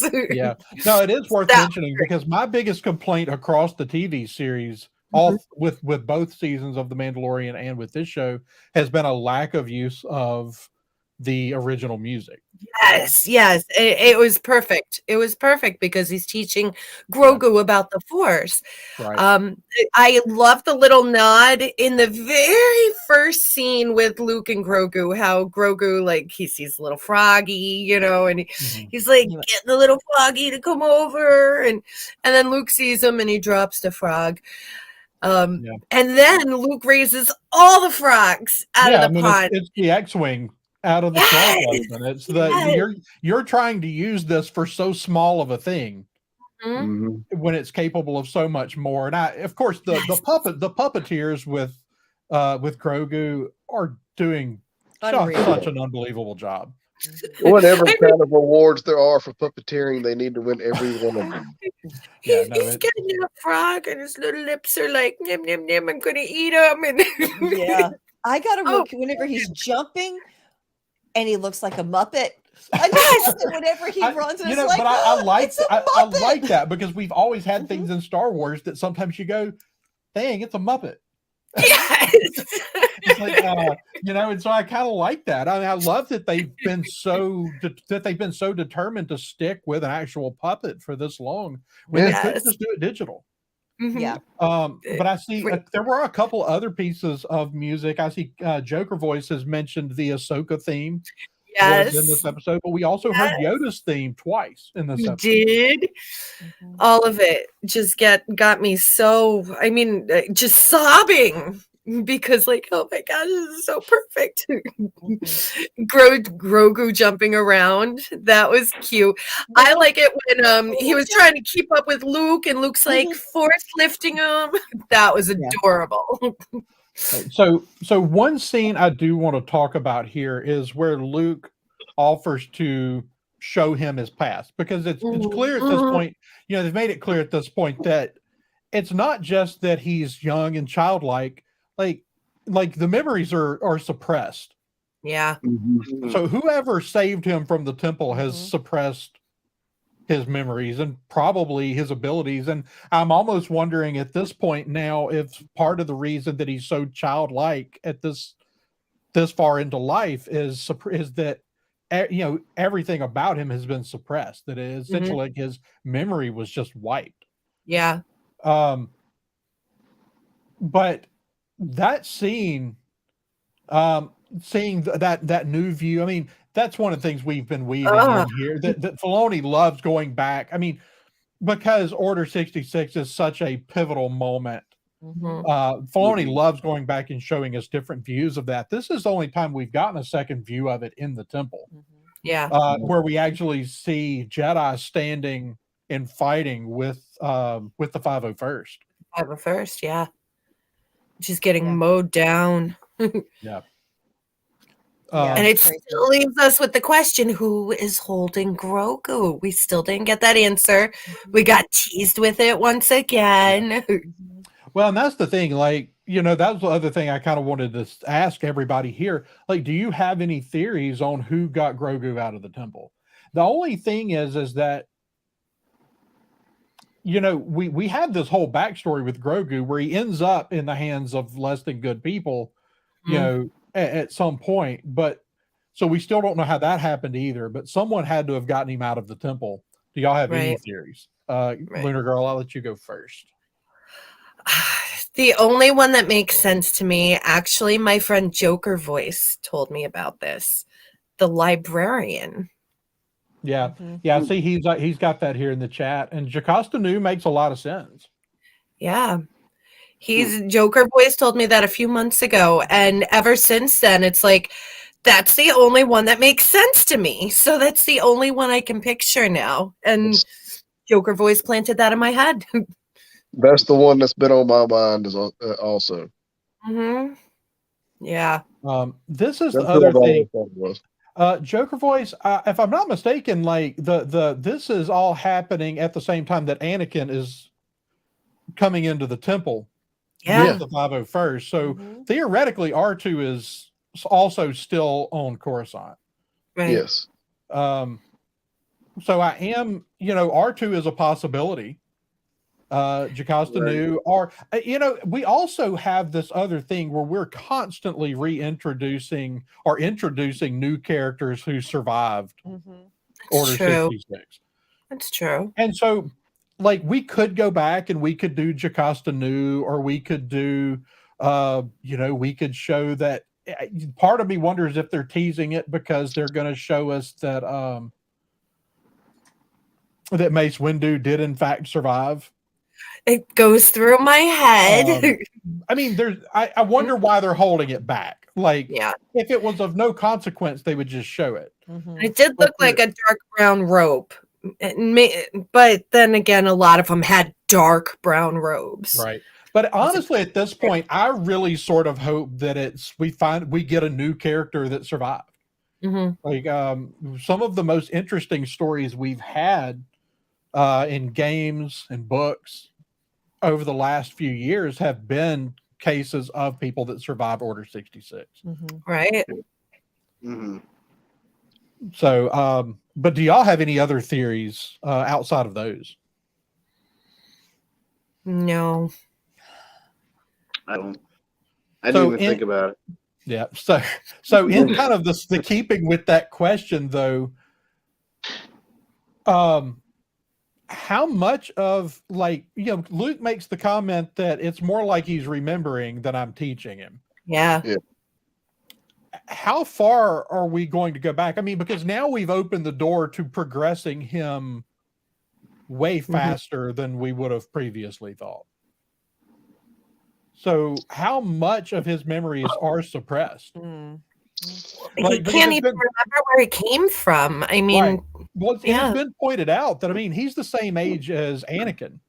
Force. Yeah. No, it is worth That- mentioning because my biggest complaint across the TV series, all with both seasons of The Mandalorian and with this show, has been a lack of use of the original music. Yes, yes. It was perfect. It was perfect because he's teaching Grogu about the Force. Right. I love the little nod in the very first scene with Luke and Grogu, how Grogu, like, he sees little Froggy, you know, and Mhm. he's like, Yeah. get the little Froggy to come over. And then Luke sees him and he drops the frog. Yeah. And then Luke raises all the frogs out Yeah, of the I mean pond. it's the X-wing out of the small Yes, lesson. It's yes. you're trying to use this for so small of a thing Mhm. Mhm. when it's capable of so much more. And of course the Yes. puppeteers with Grogu are doing Unreal. such an unbelievable job. Whatever I kind of awards there are for puppeteering, they need to win every one of them. Yeah, He's, no, he's getting a frog, and his little lips are like, "Nim nim nim, I'm gonna eat him." And Yeah. I got a real Oh. whenever he's jumping and he looks like a Muppet. I just love it whenever he runs and you it's know, like, but I like it's a I Muppet. like that because we've always had things in Star Wars that sometimes you go, dang, it's a Muppet. yes, It's like, you know, and so I kind of like that. I mean, I love that they've been so determined to stick with an actual puppet for this long when they could Yes. just do it digital. Mhm. Yeah. But I see Wait. there were a couple other pieces of music. I see Joker Voice has mentioned the Ahsoka theme was in this Yes, episode, but we also heard Yoda's theme twice in this we episode. did. Mhm. All of it just got me so. I mean, just sobbing because, like, oh my gosh, this is so perfect. Grogu jumping around, that was cute. I like it when he was trying to keep up with Luke and Luke's like force lifting him. That was adorable. So one scene I do want to talk about here is where Luke offers to show him his past, because it's clear at this point, you know, they've made it clear at this point that it's not just that he's young and childlike, like the memories are suppressed. Yeah. Mhm. So whoever saved him from the temple has suppressed his memories and probably his abilities. And I'm almost wondering at this point now if part of the reason that he's so childlike at this far into life is that you know, everything about him has been suppressed, that is essentially like his memory was just wiped. Yeah. But that scene, seeing that new view. I mean, that's one of the things we've been weaving in here. That Filoni loves going back. I mean, because Order 66 is such a pivotal moment. Filoni loves going back and showing us different views of that. This is the only time we've gotten a second view of it in the temple. Yeah. Where we actually see Jedi standing and fighting with the 501st. 501st, yeah. Just getting mowed down. Yeah. And it still leaves us with the question, who is holding Grogu? We still didn't get that answer. We got teased with it once again. Yeah. Well, and that's the thing, like, you know, that was the other thing I kind of wanted to ask everybody here. Like, do you have any theories on who got Grogu out of the temple? The only thing is that, you know, we have this whole backstory with Grogu where he ends up in the hands of less than good people, you know, at some point. But so we still don't know how that happened either. But someone had to have gotten him out of the temple. Do y'all have any theories? Lunar Girl, I'll let you go first. The only one that makes sense to me, actually, my friend Joker Voice told me about this. The librarian. Yeah. Yeah. See, he's got that here in the chat. And Jocasta Nu makes a lot of sense. Yeah. Joker Voice told me that a few months ago. And ever since then, it's like, that's the only one that makes sense to me. So that's the only one I can picture now. And Joker Voice planted that in my head. That's the one that's been on my mind also. Yeah. This is the other thing. Joker Voice, if I'm not mistaken, like this is all happening at the same time that Anakin is coming into the temple with the 501st. So theoretically, R2 is also still on Coruscant. Right. Yes. So I am, you know, R2 is a possibility. Jocasta Nu, or you know, we also have this other thing where we're constantly reintroducing or introducing new characters who survived Order 66. That's true. And so, like, we could go back and we could do Jocasta Nu, or we could do, you know, we could show that. Part of me wonders if they're teasing it because they're going to show us that that Mace Windu did in fact survive. It goes through my head. I mean, I wonder why they're holding it back. Like, if it was of no consequence, they would just show it. It did look like a dark brown robe. But then again, a lot of them had dark brown robes. Right. But honestly, at this point, I really sort of hope that we get a new character that survived. Like some of the most interesting stories we've had in games and books over the last few years have been cases of people that survived Order 66. Right. So, but do y'all have any other theories outside of those? No. I don't. I didn't even think about it. Yeah. So in kind of the keeping with that question though, how much of, like, you know, Luke makes the comment that it's more like he's remembering than I'm teaching him. Yeah. How far are we going to go back? I mean, because now we've opened the door to progressing him way faster than we would have previously thought. So how much of his memories are suppressed? He can't even remember where he came from. I mean, well, it's been pointed out that, I mean, he's the same age as Anakin.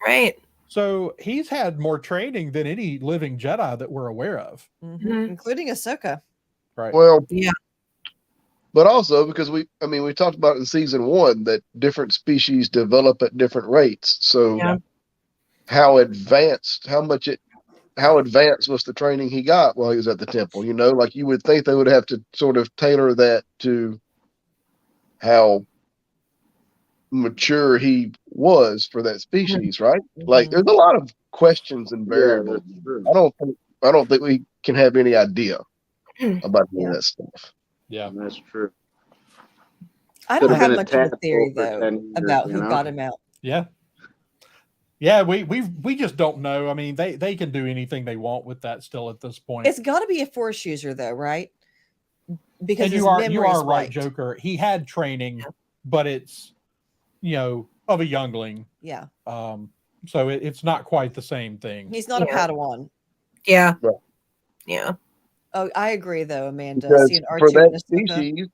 Right. So he's had more training than any living Jedi that we're aware of. Including Ahsoka. Right. Well, but also because we talked about in season 1 that different species develop at different rates. So how advanced was the training he got while he was at the temple? You know, like you would think they would have to sort of tailor that to how mature he was for that species, right? Like there's a lot of questions and variables. I don't think we can have any idea about any of that stuff. Yeah, that's true. I don't have much of a theory though about who got him out. Yeah. Yeah, we just don't know. I mean, they can do anything they want with that still at this point. It's got to be a Force user, though, right? Because and his you are memory is right, wiped. Joker. He had training, but it's of a youngling. Yeah. So it's not quite the same thing. He's not a Padawan. Yeah. Right. Yeah. Oh, I agree, though, Amanda. Because Seeing for R2 that and Ahsoka. species,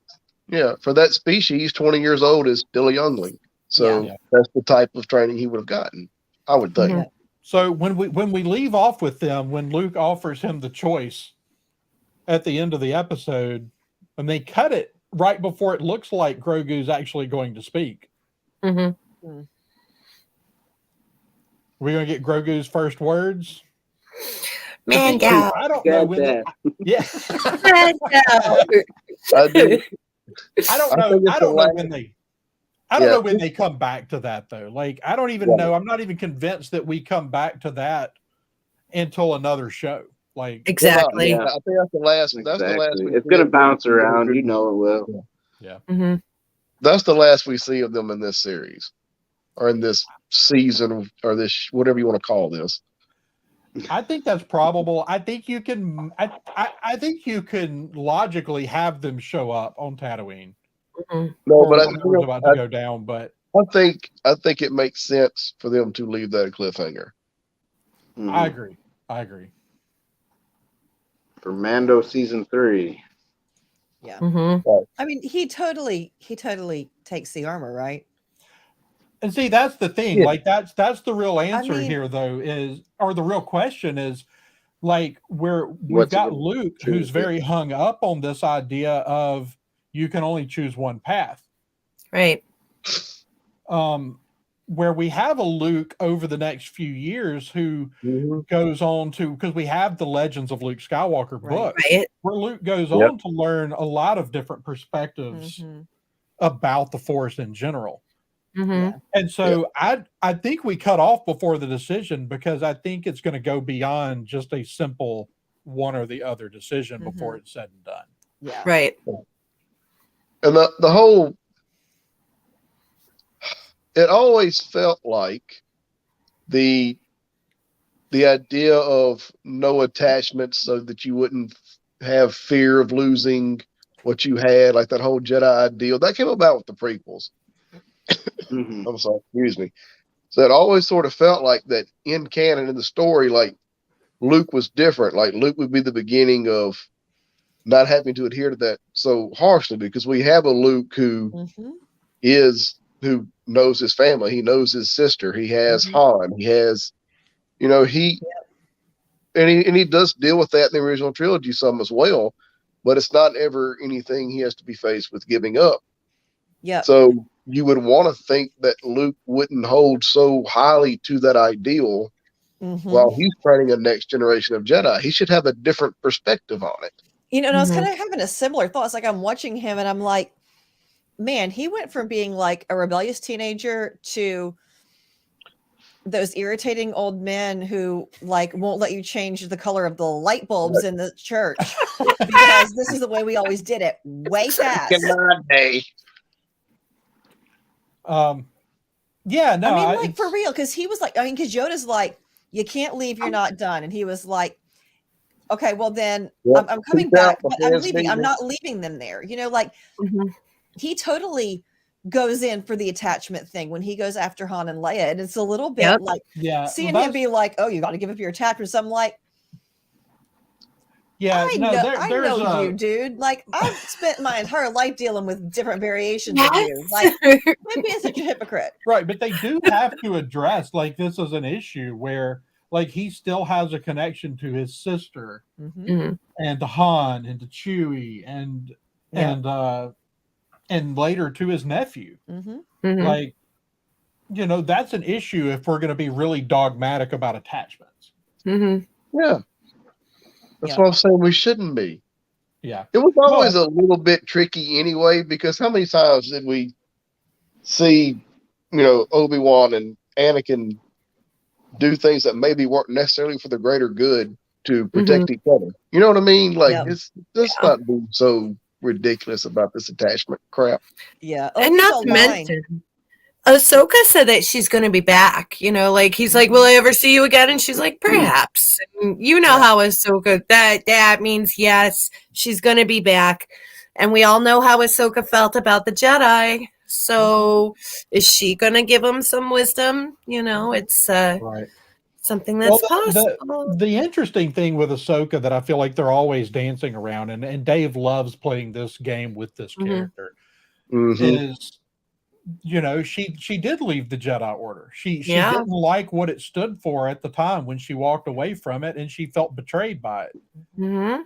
for that species, 20 years old is still a youngling. So that's the type of training he would have gotten, I would think. Yeah. So when we leave off with them, when Luke offers him the choice at the end of the episode, and they cut it right before it looks like Grogu's actually going to speak. Mm-hmm. We're going to get Grogu's first words. Mando. I don't know when. Yeah. I do. I don't know. I don't know when they. I don't know when they come back to that though. Like I don't even know. I'm not even convinced that we come back to that until another show. Like exactly. I think that's the last. Exactly. That's the last. It's gonna bounce around. You know it will. Yeah. Mm-hmm. That's the last we see of them in this series, or in this season, or this whatever you want to call this. I think that's probable. I think you can. I think you can logically have them show up on Tatooine. Mm-hmm. No, but I was about to go down. But I think it makes sense for them to leave that cliffhanger. Mm-hmm. I agree. For Mando season 3. Yeah. Mm-hmm. I mean, he totally takes the armor, right? And see, that's the thing. Yeah. Like that's the real answer mean- here, though, or the real question is, like, we've What's got it gonna Luke choose? who's very hung up on this idea of you can only choose one path. Right. Where we have a Luke over the next few years who goes on to, because we have the Legends of Luke Skywalker book, Right. where Luke goes on to learn a lot of different perspectives about the Force in general. Mm-hmm. And so I think we cut off before the decision, because I think it's going to go beyond just a simple one or the other decision before it's said and done. Yeah. Right. And the whole, it always felt like the idea of no attachment, so that you wouldn't have fear of losing what you had, like that whole Jedi ideal that came about with the prequels. Mm-hmm. I'm sorry, excuse me. So it always sort of felt like that in canon, in the story, like Luke was different. Like Luke would be the beginning of not having to adhere to that so harshly, because we have a Luke who who knows his family. He knows his sister. He has Han. He has, and he does deal with that in the original trilogy some as well, but it's not ever anything he has to be faced with giving up. Yeah. So you would want to think that Luke wouldn't hold so highly to that ideal while he's training a next generation of Jedi. He should have a different perspective on it. And I was kind of having a similar thought. It's like I'm watching him and I'm like, man, he went from being like a rebellious teenager to those irritating old men who like won't let you change the color of the light bulbs in the church because this is the way we always did it. Way fast. Yeah, no, I mean, like for real, because he was like, because Yoda's like, you can't leave, you're not done. And he was like, okay, well then I'm coming back, but I'm leaving. I'm not leaving them there. He totally goes in for the attachment thing when he goes after Han and Leia. And it's a little bit like seeing him be like, oh, you got to give up your attachments. I'm like, I know you, dude. Like I've spent my entire life dealing with different variations of you. Like, quit being such a hypocrite. Right, but they do have to address like this is an issue where like he still has a connection to his sister and to Han and to Chewie and later to his nephew. Like, that's an issue if we're going to be really dogmatic about attachments. Yeah. That's what I'm saying. We shouldn't be. Yeah. It was always a little bit tricky anyway, because how many times did we see, Obi-Wan and Anakin do things that maybe weren't necessarily for the greater good to protect each other? You know what I mean? Like, it's just not being so ridiculous about this attachment crap. Yeah. And not to mention, Ahsoka said that she's going to be back. You know, like he's like, "Will I ever see you again?" And she's like, "Perhaps." And you know how Ahsoka that means yes, she's going to be back. And we all know how Ahsoka felt about the Jedi. So is she going to give him some wisdom? You know, it's Right. something that's Well, possible. the interesting thing with Ahsoka that I feel like they're always dancing around, and Dave loves playing this game with this character, is, you know, she did leave the Jedi Order. She Yeah. didn't like what it stood for at the time when she walked away from it, and she felt betrayed by it. Mm-hmm.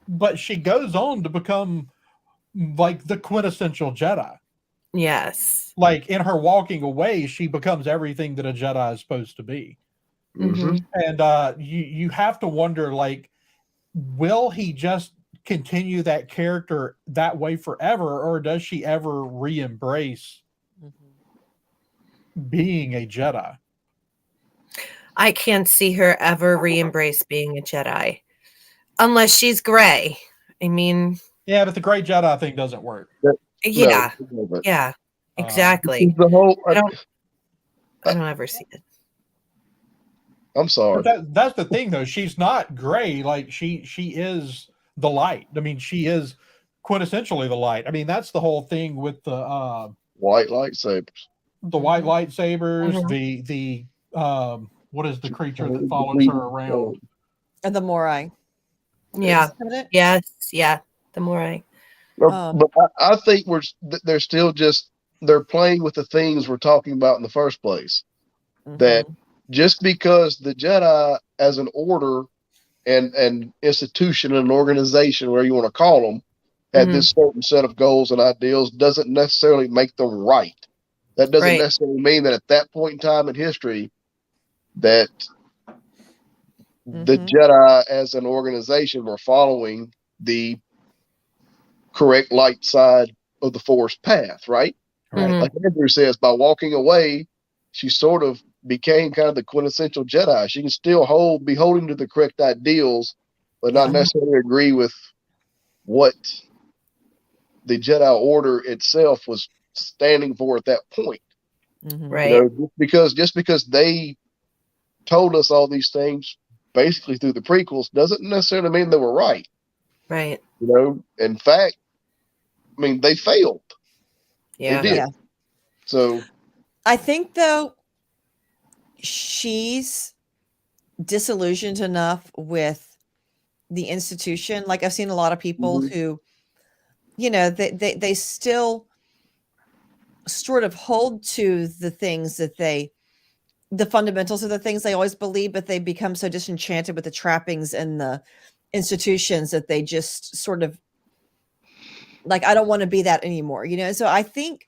But she goes on to become like the quintessential Jedi. Yes. Like in her walking away, she becomes everything that a Jedi is supposed to be. Mm-hmm. And you have to wonder, like, will he just continue that character that way forever, or does she ever re-embrace being a Jedi? I can't see her ever re-embrace being a Jedi unless she's gray. I mean, Yeah, but the Great Jedi thing doesn't work. yeah, No, yeah, exactly. the whole. I don't ever see it. I'm sorry. But that's the thing, though. She's not gray. Like she is the light. I mean, she is quintessentially the light. I mean, that's the whole thing with the White lightsabers. white lightsabers. Mhm. The what is the creature that follows her around? And the Morai. Yeah. Is that it? Yes. Yeah. The more I. But I think they're still just they're playing with the things we're talking about in the first place. That just because the Jedi as an order and institution and an organization, whatever you want to call them, had this certain set of goals and ideals doesn't necessarily make them right. That doesn't necessarily mean that at that point in time in history that the Jedi as an organization were following the correct light side of the Force path, right? Right. Like Andrew says, by walking away, she sort of became kind of the quintessential Jedi. She can still be holding to the correct ideals, but not necessarily agree with what the Jedi Order itself was standing for at that point. Right. You know, just because they told us all these things basically through the prequels doesn't necessarily mean they were right. Right. You know, in fact, I mean, they failed. Yeah. They did. Yeah. So I think though she's disillusioned enough with the institution. Like I've seen a lot of people who, you know, they still sort of hold to the things that the fundamentals of the things they always believe, but they become so disenchanted with the trappings and the institutions that they just sort of like, I don't want to be that anymore, you know? So I think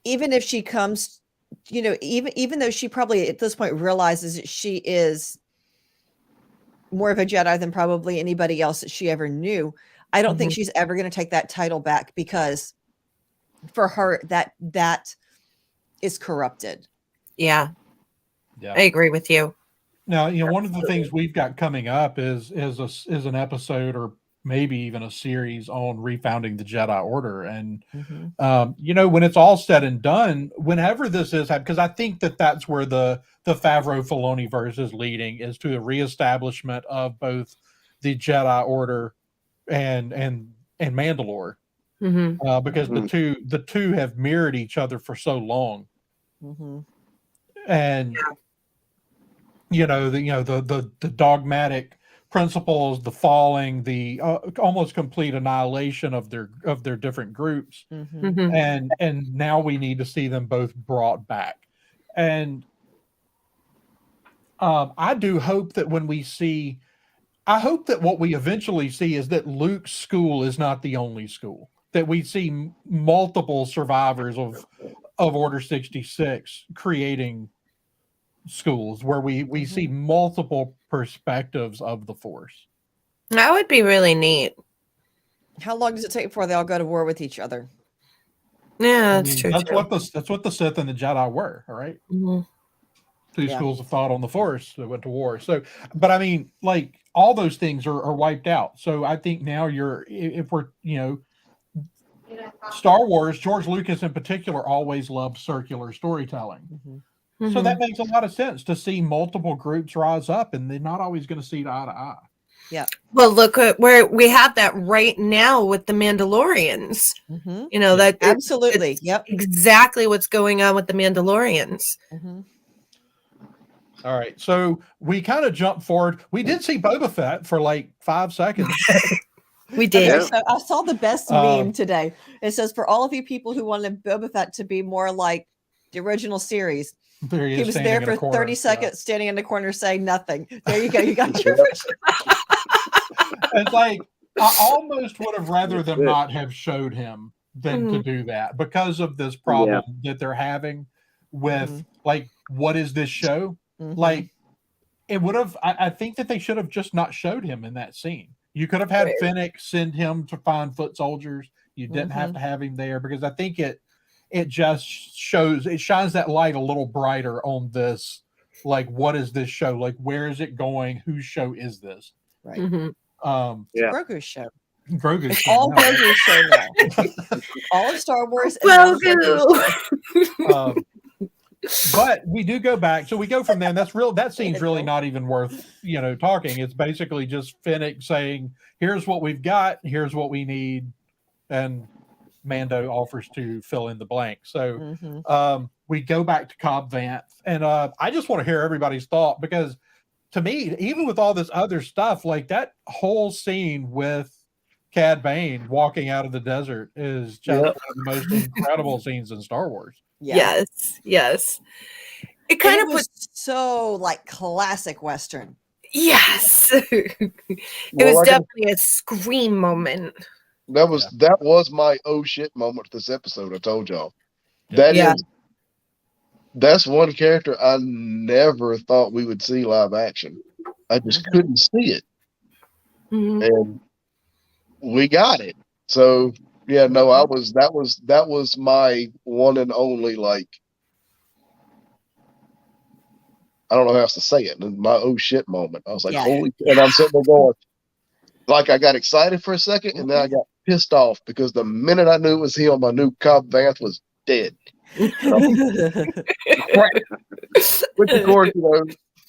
even if she comes, you know, even though she probably at this point realizes that she is more of a Jedi than probably anybody else that she ever knew, I don't think she's ever going to take that title back, because for her that is corrupted. Yeah. I agree with you. Now, you know, one of the things we've got coming up is an episode or maybe even a series on refounding the Jedi Order. And, you know, when it's all said and done, whenever this is, because I think that's where the Favreau Filoni verse is leading, is to a reestablishment of both the Jedi Order and Mandalore, because the two have mirrored each other for so long. And you know, the dogmatic principles, the falling, the almost complete annihilation of their different groups, and now we need to see them both brought back. And I do hope that I hope that what we eventually see is that Luke's school is not the only school, that we see multiple survivors of Order 66 creating schools where we see multiple perspectives of the Force. That would be really neat. How long does it take before they all go to war with each other? Yeah, that's true. That's what the Sith and the Jedi were. All right. Two schools of thought on the Force that went to war. So, but I mean, like, all those things are wiped out. So I think now if we're, you know, Star Wars, George Lucas in particular, always loved circular storytelling. Mm-hmm. So that makes a lot of sense to see multiple groups rise up, and they're not always going to see eye to eye. Yeah. Well, look at where we have that right now with the Mandalorians. Mm-hmm. You know, that absolutely. Yep. Exactly what's going on with the Mandalorians. Mm-hmm. All right. So we kind of jumped forward. We did see Boba Fett for like 5 seconds. We did. Okay, so I saw the best meme today. It says, for all of you people who wanted Boba Fett to be more like the original series, there he was there for 30 seconds standing in the corner saying nothing. There you go. You got your It's like, I almost would have rather them not have showed him than to do that because of this problem that they're having with like, what is this show? Like, it would have, I think that they should have just not showed him in that scene. You could have had Fennec send him to find foot soldiers. You didn't have to have him there, because I think it just shows, it shines that light a little brighter on this. Like, what is this show? Like, where is it going? Whose show is this? right. Grogu's show. Grogu's It's show. all now, right? Grogu's show now. All of Star Wars. And Grogu. But we do go back, so we go from there, and that scene's really not even worth talking. It's basically just Fennec saying, here's what we've got, here's what we need, and Mando offers to fill in the blank. So we go back to Cobb Vanth, and I just want to hear everybody's thought, because to me, even with all this other stuff, like that whole scene with Cad Bane walking out of the desert is just one of the most incredible scenes in Star Wars. Yeah. Yes. It kind of was so like classic Western. Yes. It was definitely a scream moment. That was my oh shit moment this episode. I told y'all. That's one character I never thought we would see live action. I just couldn't see it. And we got it. So yeah, no, that was my one and only, like, I don't know how else to say it. My oh shit moment. I was like, holy, and I'm sitting there going, like, I got excited for a second, and then I got pissed off, because the minute I knew it was him, I knew Cobb Vanth was dead. Which, of course,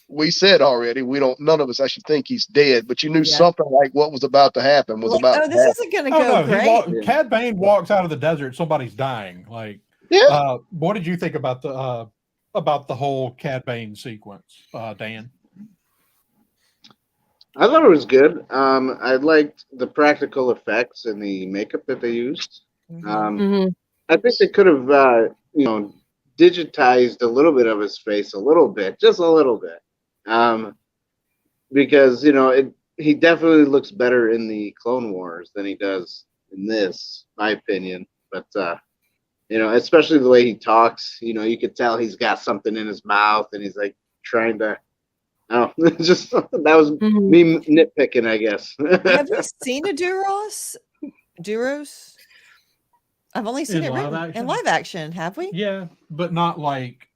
we said already, none of us actually think he's dead, but you knew something like what was about to happen was about to happen. This isn't going to go great. Cad Bane walks out of the desert, somebody's dying. Like, what did you think about the whole Cad Bane sequence, Dan? I thought it was good. I liked the practical effects and the makeup that they used. I think they could have, digitized a little bit of his face, just a little bit. Because, he definitely looks better in the Clone Wars than he does in this, my opinion. But, especially the way he talks, you could tell he's got something in his mouth, and he's like trying to, just, that was me nitpicking, I guess. Have you seen a Duros? I've only seen it in live action. Have we? Yeah, but not like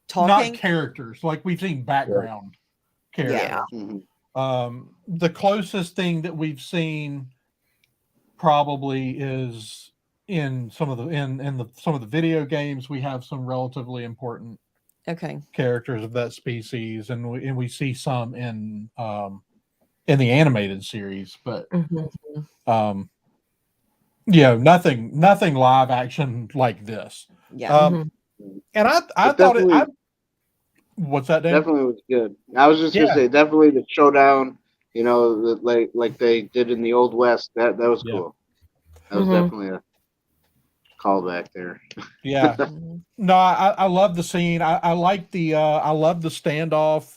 talking, not characters. Like, we've seen background characters. Yeah. The closest thing that we've seen probably is in some of the video games. We have some relatively important characters of that species, and we see some in the animated series, but nothing live action like this. Yeah. And I thought it. What's that, Dan? Definitely was good. I was just gonna say, definitely the showdown. Like they did in the Old West. That was cool. That was definitely a callback there. Yeah. No, I love the scene. I like the I love the standoff.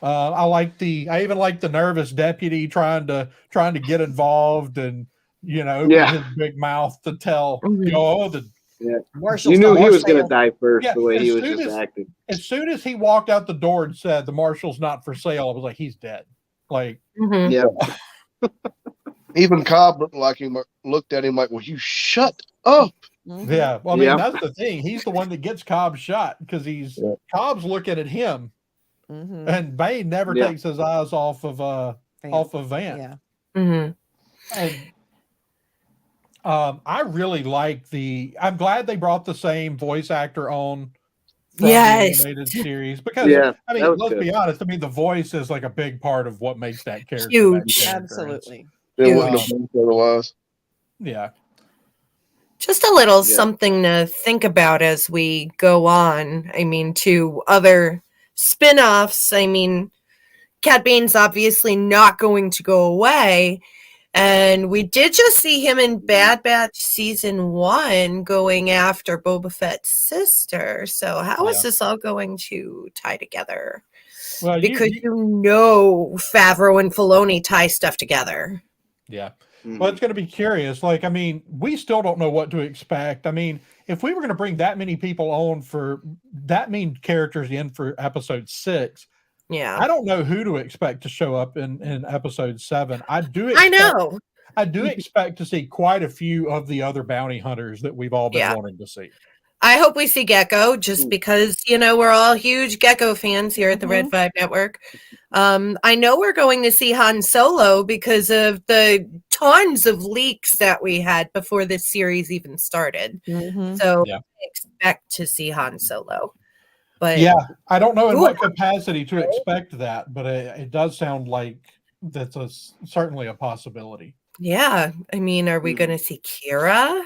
I even like the nervous deputy trying to get involved and open his big mouth to tell Marshall's you knew he was going to die first, the way he was just acting. As soon as he walked out the door and said the marshal's not for sale, I was like, he's dead. Like, even Cobb looked at him like, well, you shut up. Yeah, well, I mean, that's the thing. He's the one that gets Cobb shot, because Cobb's looking at him, and Bane never takes his eyes off of Vanth. Yeah. And I really like I'm glad they brought the same voice actor on from the Yes. animated series because Yeah, I that mean, was let's good. be honest. I mean, the voice is like a big part of what makes that character Huge. It's- Absolutely. It wouldn't Um, have been otherwise. yeah. Just a little Yeah. something to think about as we go on. I mean, to other spin-offs. I mean, Cad Bane's obviously not going to go away. And we did just see him in Bad Batch season 1 going after Boba Fett's sister. So how is Yeah. this all going to tie together? Well, Because you know Favreau and Filoni tie stuff together. yeah. Mhm. Well, it's going to be curious. Like, I mean, we still don't know what to expect. I mean, if we were going to bring that many people on for that many characters in for episode 6, Yeah. I don't know who to expect to show up in episode 7. I do I expect know. I do expect to see quite a few of the other bounty hunters that we've all been Yeah. wanting to see. I hope we see Gecko just because, you know, we're all huge Gecko fans here at the Red Mhm. 5 Network. I know we're going to see Han Solo because of the tons of leaks that we had before this series even started. Mhm. So Yeah. I expect to see Han Solo. But Yeah, I don't know in Who- what capacity to expect that, but it does sound like that's certainly a possibility. yeah, I mean, are we Mhm. going to see Kira?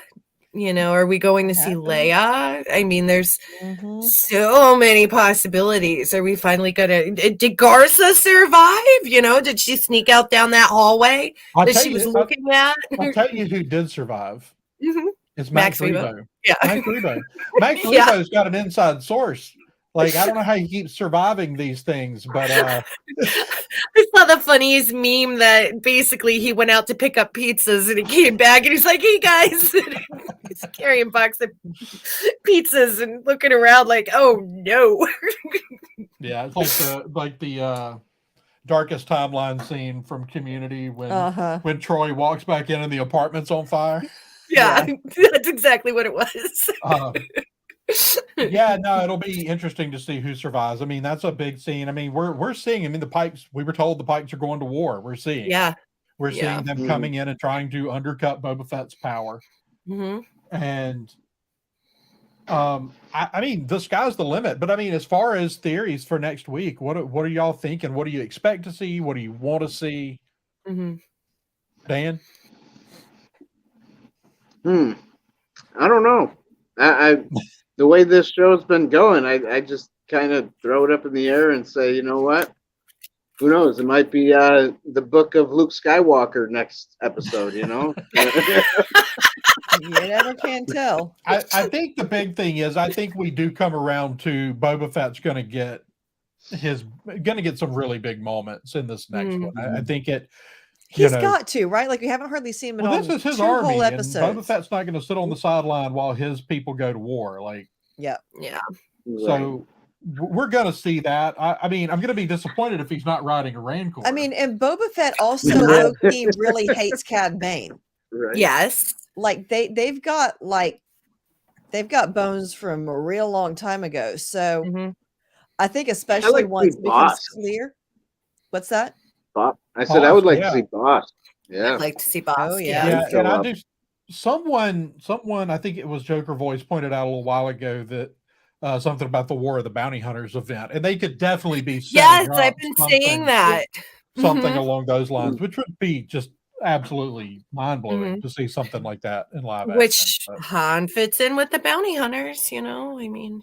You know, are we going to see Happen. Leia? I mean, there's Mhm. so many possibilities. Are we finally gonna? Did Garza survive? You know, did she sneak out down that hallway I'll that tell she was you, looking at? I'll tell you who did survive. Mhm. It's Max Max Rebo. Rebo. Yeah. Max Rebo. Max Yeah. Rebo's got an inside source. Like, I don't know how he keeps surviving these things, but I saw the funniest meme that basically he went out to pick up pizzas and he came back and he's like, "Hey guys," he's carrying a box of pizzas and looking around like, "Oh no." yeah, it's like the darkest timeline scene from Community Uh-huh. when Troy walks back in and the apartment's on fire. Yeah, that's exactly what it was. Yeah, no, it'll be interesting to see who survives. I mean, that's a big scene. I mean, we're seeing. I mean, the Pikes. We were told the Pikes are going to war. We're seeing. Yeah. We're Yeah. seeing them Mhm. coming in and trying to undercut Boba Fett's power. Hmm. And I mean, the sky's the limit. But I mean, as far as theories for next week, what are y'all thinking? What do you expect to see? What do you want to see? Hmm. Dan? I don't know. I the way this show's been going, I just kind of throw it up in the air and say, you know what? Who knows? It might be the book of Luke Skywalker next episode. You know. You never can tell. I think the big thing is I think we do come around to Boba Fett's going to get some really big moments in this next one. I think it. He's got to, right? Like we haven't hardly seen him in Well, this is his 2 army, whole and episodes. Boba Fett's not going to sit on the sideline while his people go to war. Like, Yeah. Yeah. so we're going to see that. I mean, I'm going to be disappointed if he's not riding a Rancor. I mean, and Boba Fett also low-key really hates Cad Bane. Right. Yes. Like they've got bones from a real long time ago. So Mhm. I think especially to once see it becomes Boss. clear. What's that? Boss. I said I would like Yeah. to see Boss. Yeah. I'd like to see Boss. Oh, yeah. yeah, show and I up. do. Someone, I think it was Joker Voice pointed out a little while ago that something about the War of the Bounty Hunters event, and they could definitely be Yes, setting I've up been something- saying that. something Mhm. along those lines, which would be just absolutely mind blowing Mhm. to see something like that in live action. Which But, Han fits in with the bounty hunters, you know? I mean,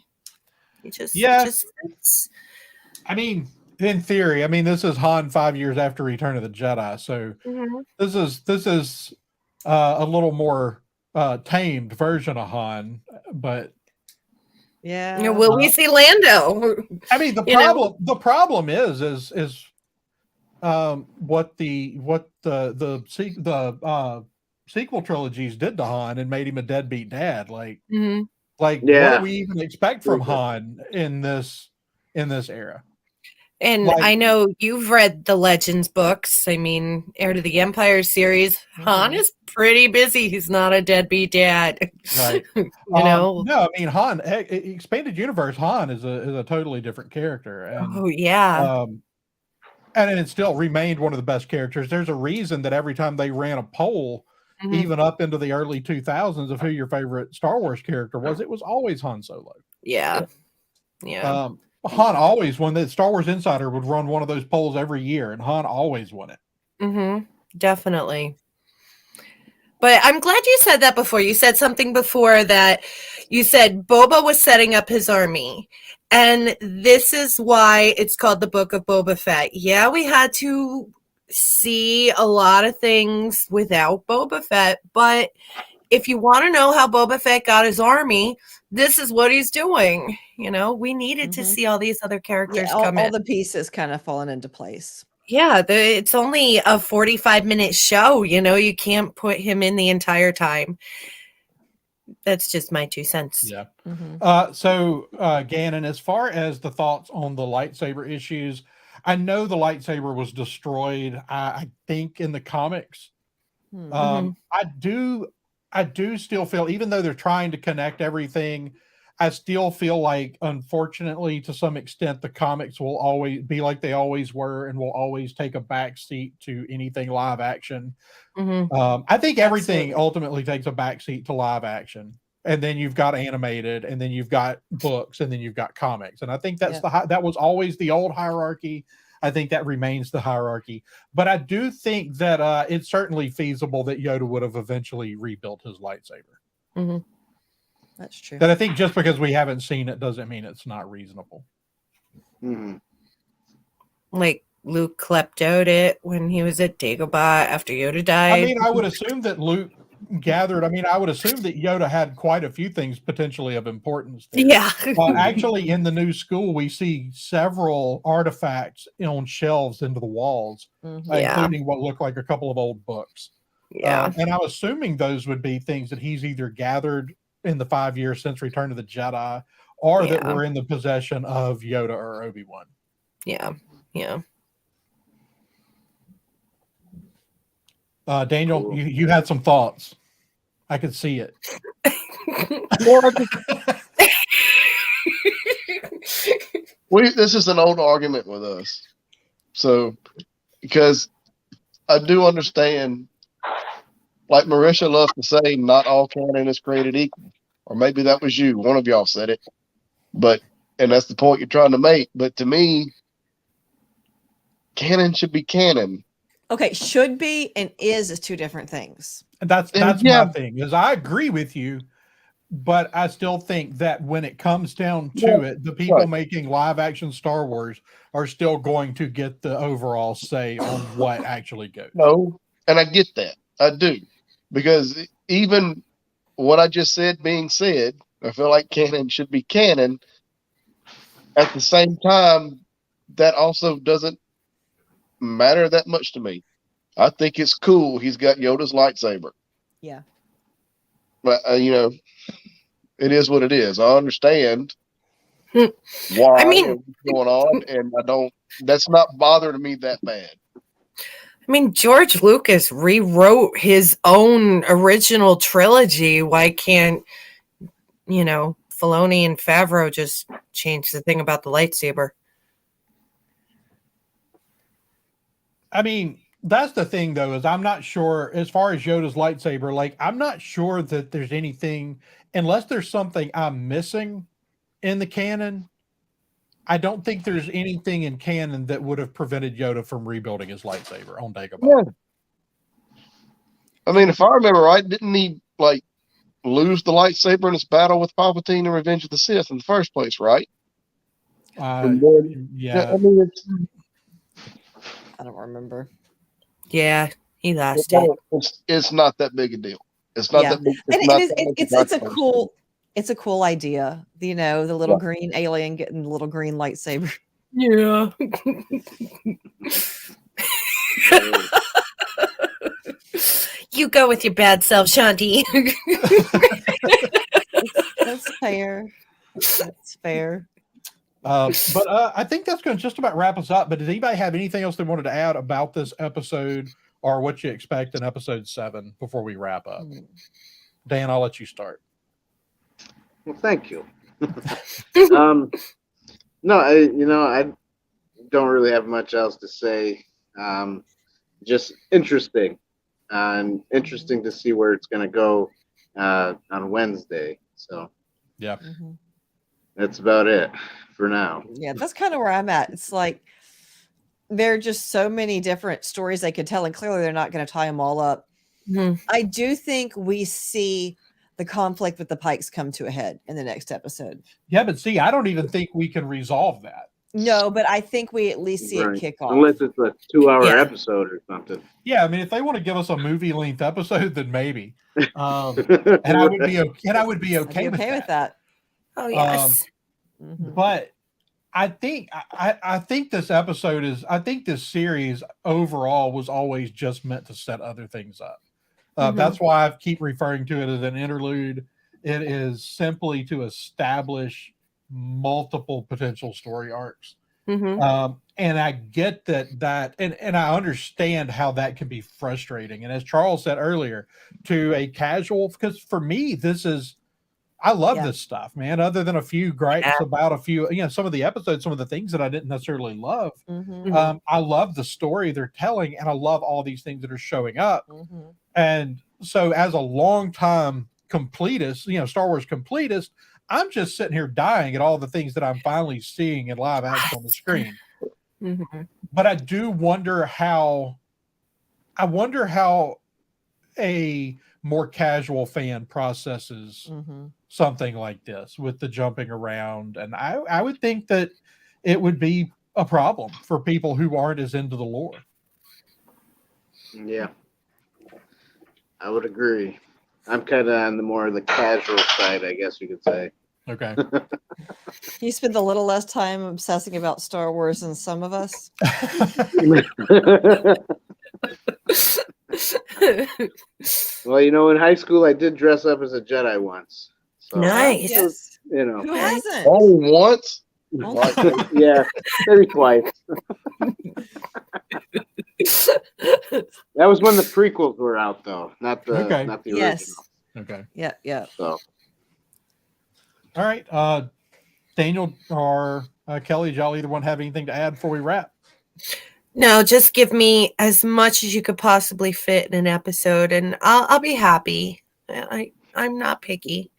it just fits. I mean, in theory, I mean this is Han 5 years after Return of the Jedi, so Mhm. this is a little more tamed version of Han, but Yeah. You know, will we see Lando? I mean, the problem is what the sequel trilogies did to Han and made him a deadbeat dad. Like, Mhm. what Yeah. do we even expect from Han in this era? And Like- I know you've read the Legends books. I mean, Heir to the Empire series. Han is pretty busy. He's not a deadbeat dad. Right. You know? No, I mean Han expanded universe Han is a totally different character, and Oh, yeah. and it still remained one of the best characters. There's a reason that every time they ran a poll even up into the early 2000s of who your favorite Star Wars character was, it was always Han Solo. Yeah. Han always won. The Star Wars Insider would run one of those polls every year, and Han always won it. Definitely. But I'm glad you said that before. You said something before that you said Boba was setting up his army. And this is why it's called the Book of Boba Fett. Yeah, we had to see a lot of things without Boba Fett. But if you want to know how Boba Fett got his army, this is what he's doing. You know, we needed to see all these other characters come in. All the pieces kind of falling into place. Yeah, it's only a 45-minute show. You know, you can't put him in the entire time. That's just my 2 cents. Yeah. So, Gannon, as far as the thoughts on the lightsaber issues, I know the lightsaber was destroyed, I think, in the comics. I do still feel, even though they're trying to connect everything, I still feel like, unfortunately, to some extent, the comics will always be like they always were and will always take a back seat to anything live action. I think everything ultimately takes a back seat to live action. And then you've got animated, and then you've got books, and then you've got comics. And I think that's that was always the old hierarchy. I think that remains the hierarchy. But I do think that it's certainly feasible that Yoda would have eventually rebuilt his lightsaber. That's true. But I think just because we haven't seen it doesn't mean it's not reasonable. Like Luke kleptoed it when he was at Dagobah after Yoda died. I mean, I would assume that Luke gathered. I mean, I would assume that Yoda had quite a few things potentially of importance there. Yeah. Actually, in the new school, we see several artifacts on shelves into the walls, including what look like a couple of old books. Yeah. And I'm assuming those would be things that he's either gathered in the 5 years since Return of the Jedi, or that were in the possession of Yoda or Obi-Wan. Yeah. Daniel, you had some thoughts. I could see it. This is an old argument with us. So, because I do understand, like Marisha loves to say, not all canon is created equal. Or maybe that was you. One of y'all said it. And that's the point you're trying to make. But to me, canon should be canon. Okay, should be and is two different things. That's my thing, is I agree with you, but I still think that when it comes down to it, the people making live action Star Wars are still going to get the overall say on what actually goes. No, and I get that. I do. Because even what I just said being said, I feel like canon should be canon. At the same time, that also doesn't matter that much to me. I think it's cool he's got Yoda's lightsaber. Yeah. But, it is what it is. I understand why what's going on, and that's not bothering me that bad. I mean, George Lucas rewrote his own original trilogy. Why can't, Filoni and Favreau just change the thing about the lightsaber? I mean, that's the thing, though, is I'm not sure, as far as Yoda's lightsaber, like, I'm not sure that there's anything, unless there's something I'm missing in the canon, I don't think there's anything in canon that would have prevented Yoda from rebuilding his lightsaber on Dagobah. Yeah. I mean, if I remember right, didn't he, lose the lightsaber in his battle with Palpatine in Revenge of the Sith in the first place, right? Yeah. I don't remember. Yeah, he lost it. It's not that big a deal. It's not that big. It's a cool idea. The little green alien getting the little green lightsaber. Yeah. You go with your bad self, Shanti. That's fair. That's fair. But I think that's going to just about wrap us up. But does anybody have anything else they wanted to add about this episode or what you expect in episode 7 before we wrap up? Dan, I'll let you start. Well, thank you. No, I don't really have much else to say. Just interesting. and interesting to see where it's going to go on Wednesday. So, Yeah. Mhm. that's about it for now. Yeah, that's kind of where I'm at. It's like there are just so many different stories they could tell, and clearly they're not going to tie them all up. Mhm. I do think we see the conflict with the Pikes come to a head in the next episode. Yeah, but see, I don't even think we can resolve that. No, but I think we at least see it kick off. Unless it's a 2-hour Yeah. episode or something. Yeah, I mean, if they want to give us a movie length episode, then maybe. And I would be okay. And I would be I'd okay, be okay with that. Oh yes. Mhm. But I think this episode is. I think this series overall was always just meant to set other things up. That's why I keep referring to it as an interlude. It is simply to establish multiple potential story arcs. Mhm. And I get that and I understand how that can be frustrating. And as Charles said earlier, to a casual, because for me, I love Yeah. this stuff, man. Other than a few gripes Yeah. about a few, some of the episodes, some of the things that I didn't necessarily love. Mhm. I love the story they're telling, and I love all these things that are showing up. Mhm. And so, as a longtime completist, Star Wars completist, I'm just sitting here dying at all the things that I'm finally seeing in live action on the screen. Mhm. But I do wonder how. I wonder how a more casual fan processes Mhm. something like this with the jumping around, and I would think that it would be a problem for people who aren't as into the lore. Yeah, I would agree. I'm kind of on the casual side, I guess you could say. Okay. You spend a little less time obsessing about Star Wars than some of us. Well, in high school, I did dress up as a Jedi once. So, Nice. Yes. Who That hasn't? Only once. yeah, maybe twice. That was when the prequels were out, though, not the Okay. not the Yes. original. Okay. Yeah, yeah. So, All right. Daniel or Kelly, did y'all either one have anything to add before we wrap? No, just give me as much as you could possibly fit in an episode, and I'll be happy. I'm not picky.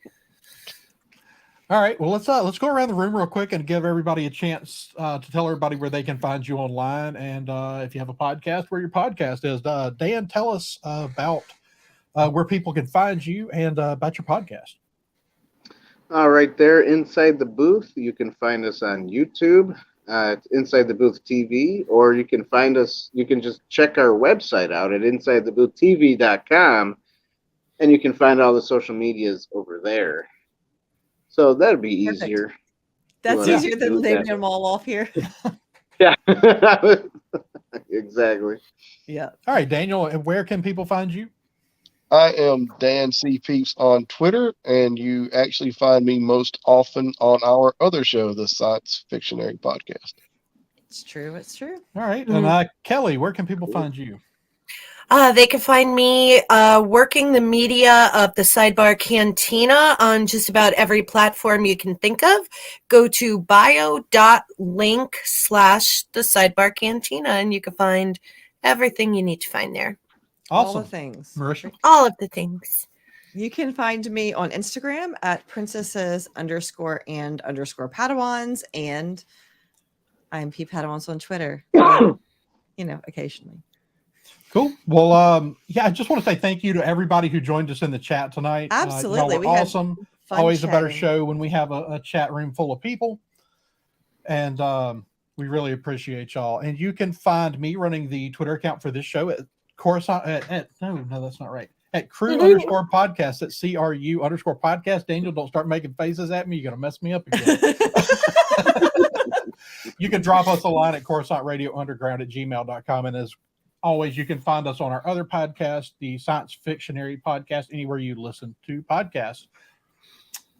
All right. Well, let's go around the room real quick and give everybody a chance to tell everybody where they can find you online, and if you have a podcast, where your podcast is. Dan, tell us about where people can find you and about your podcast. all right, there inside the booth, you can find us on YouTube. It's Inside the Booth TV, or you can find us. You can just check our website out at InsideTheBoothTV.com, and you can find all the social medias over there. So that'd be Perfect. easier. That's Yeah. easier than leaving them all off here. Yeah, exactly. Yeah. All right, Daniel, and where can people find you? I am Dan C. Peeps on Twitter, and you actually find me most often on our other show, the Science Fictionary podcast. It's true. It's true. All right. And Kelly, where can people find you? They can find me working the media of the Sidebar Cantina on just about every platform you can think of. Go to bio.link/the Sidebar Cantina, and you can find everything you need to find there. Awesome. All the things. Marisha? All of the things. You can find me on Instagram at princesses_and_padawans, and I'm P Padawans on Twitter. Occasionally. Cool. Well, I just want to say thank you to everybody who joined us in the chat tonight. Absolutely. Y'all were awesome. Fun Always a better chatting. show when we have a chat room full of people. And we really appreciate y'all. And you can find me running the Twitter account for this show at Coruscant. No, that's not right. At crew_podcast, at CRU_podcast. Daniel, don't start making faces at me. You're going to mess me up again. You can drop us a line at CoruscantRadioUnderground@gmail.com. And as always, you can find us on our other podcast, the Science Fictionary podcast, anywhere you listen to podcasts.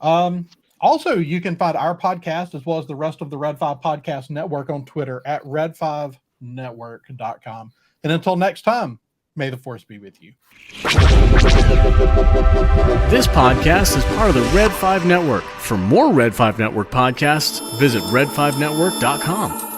Also, you can find our podcast as well as the rest of the Red 5 Podcast Network on Twitter at red5network.com. And until next time, may the Force be with you. This podcast is part of the Red 5 Network. For more Red 5 Network podcasts, visit red5network.com.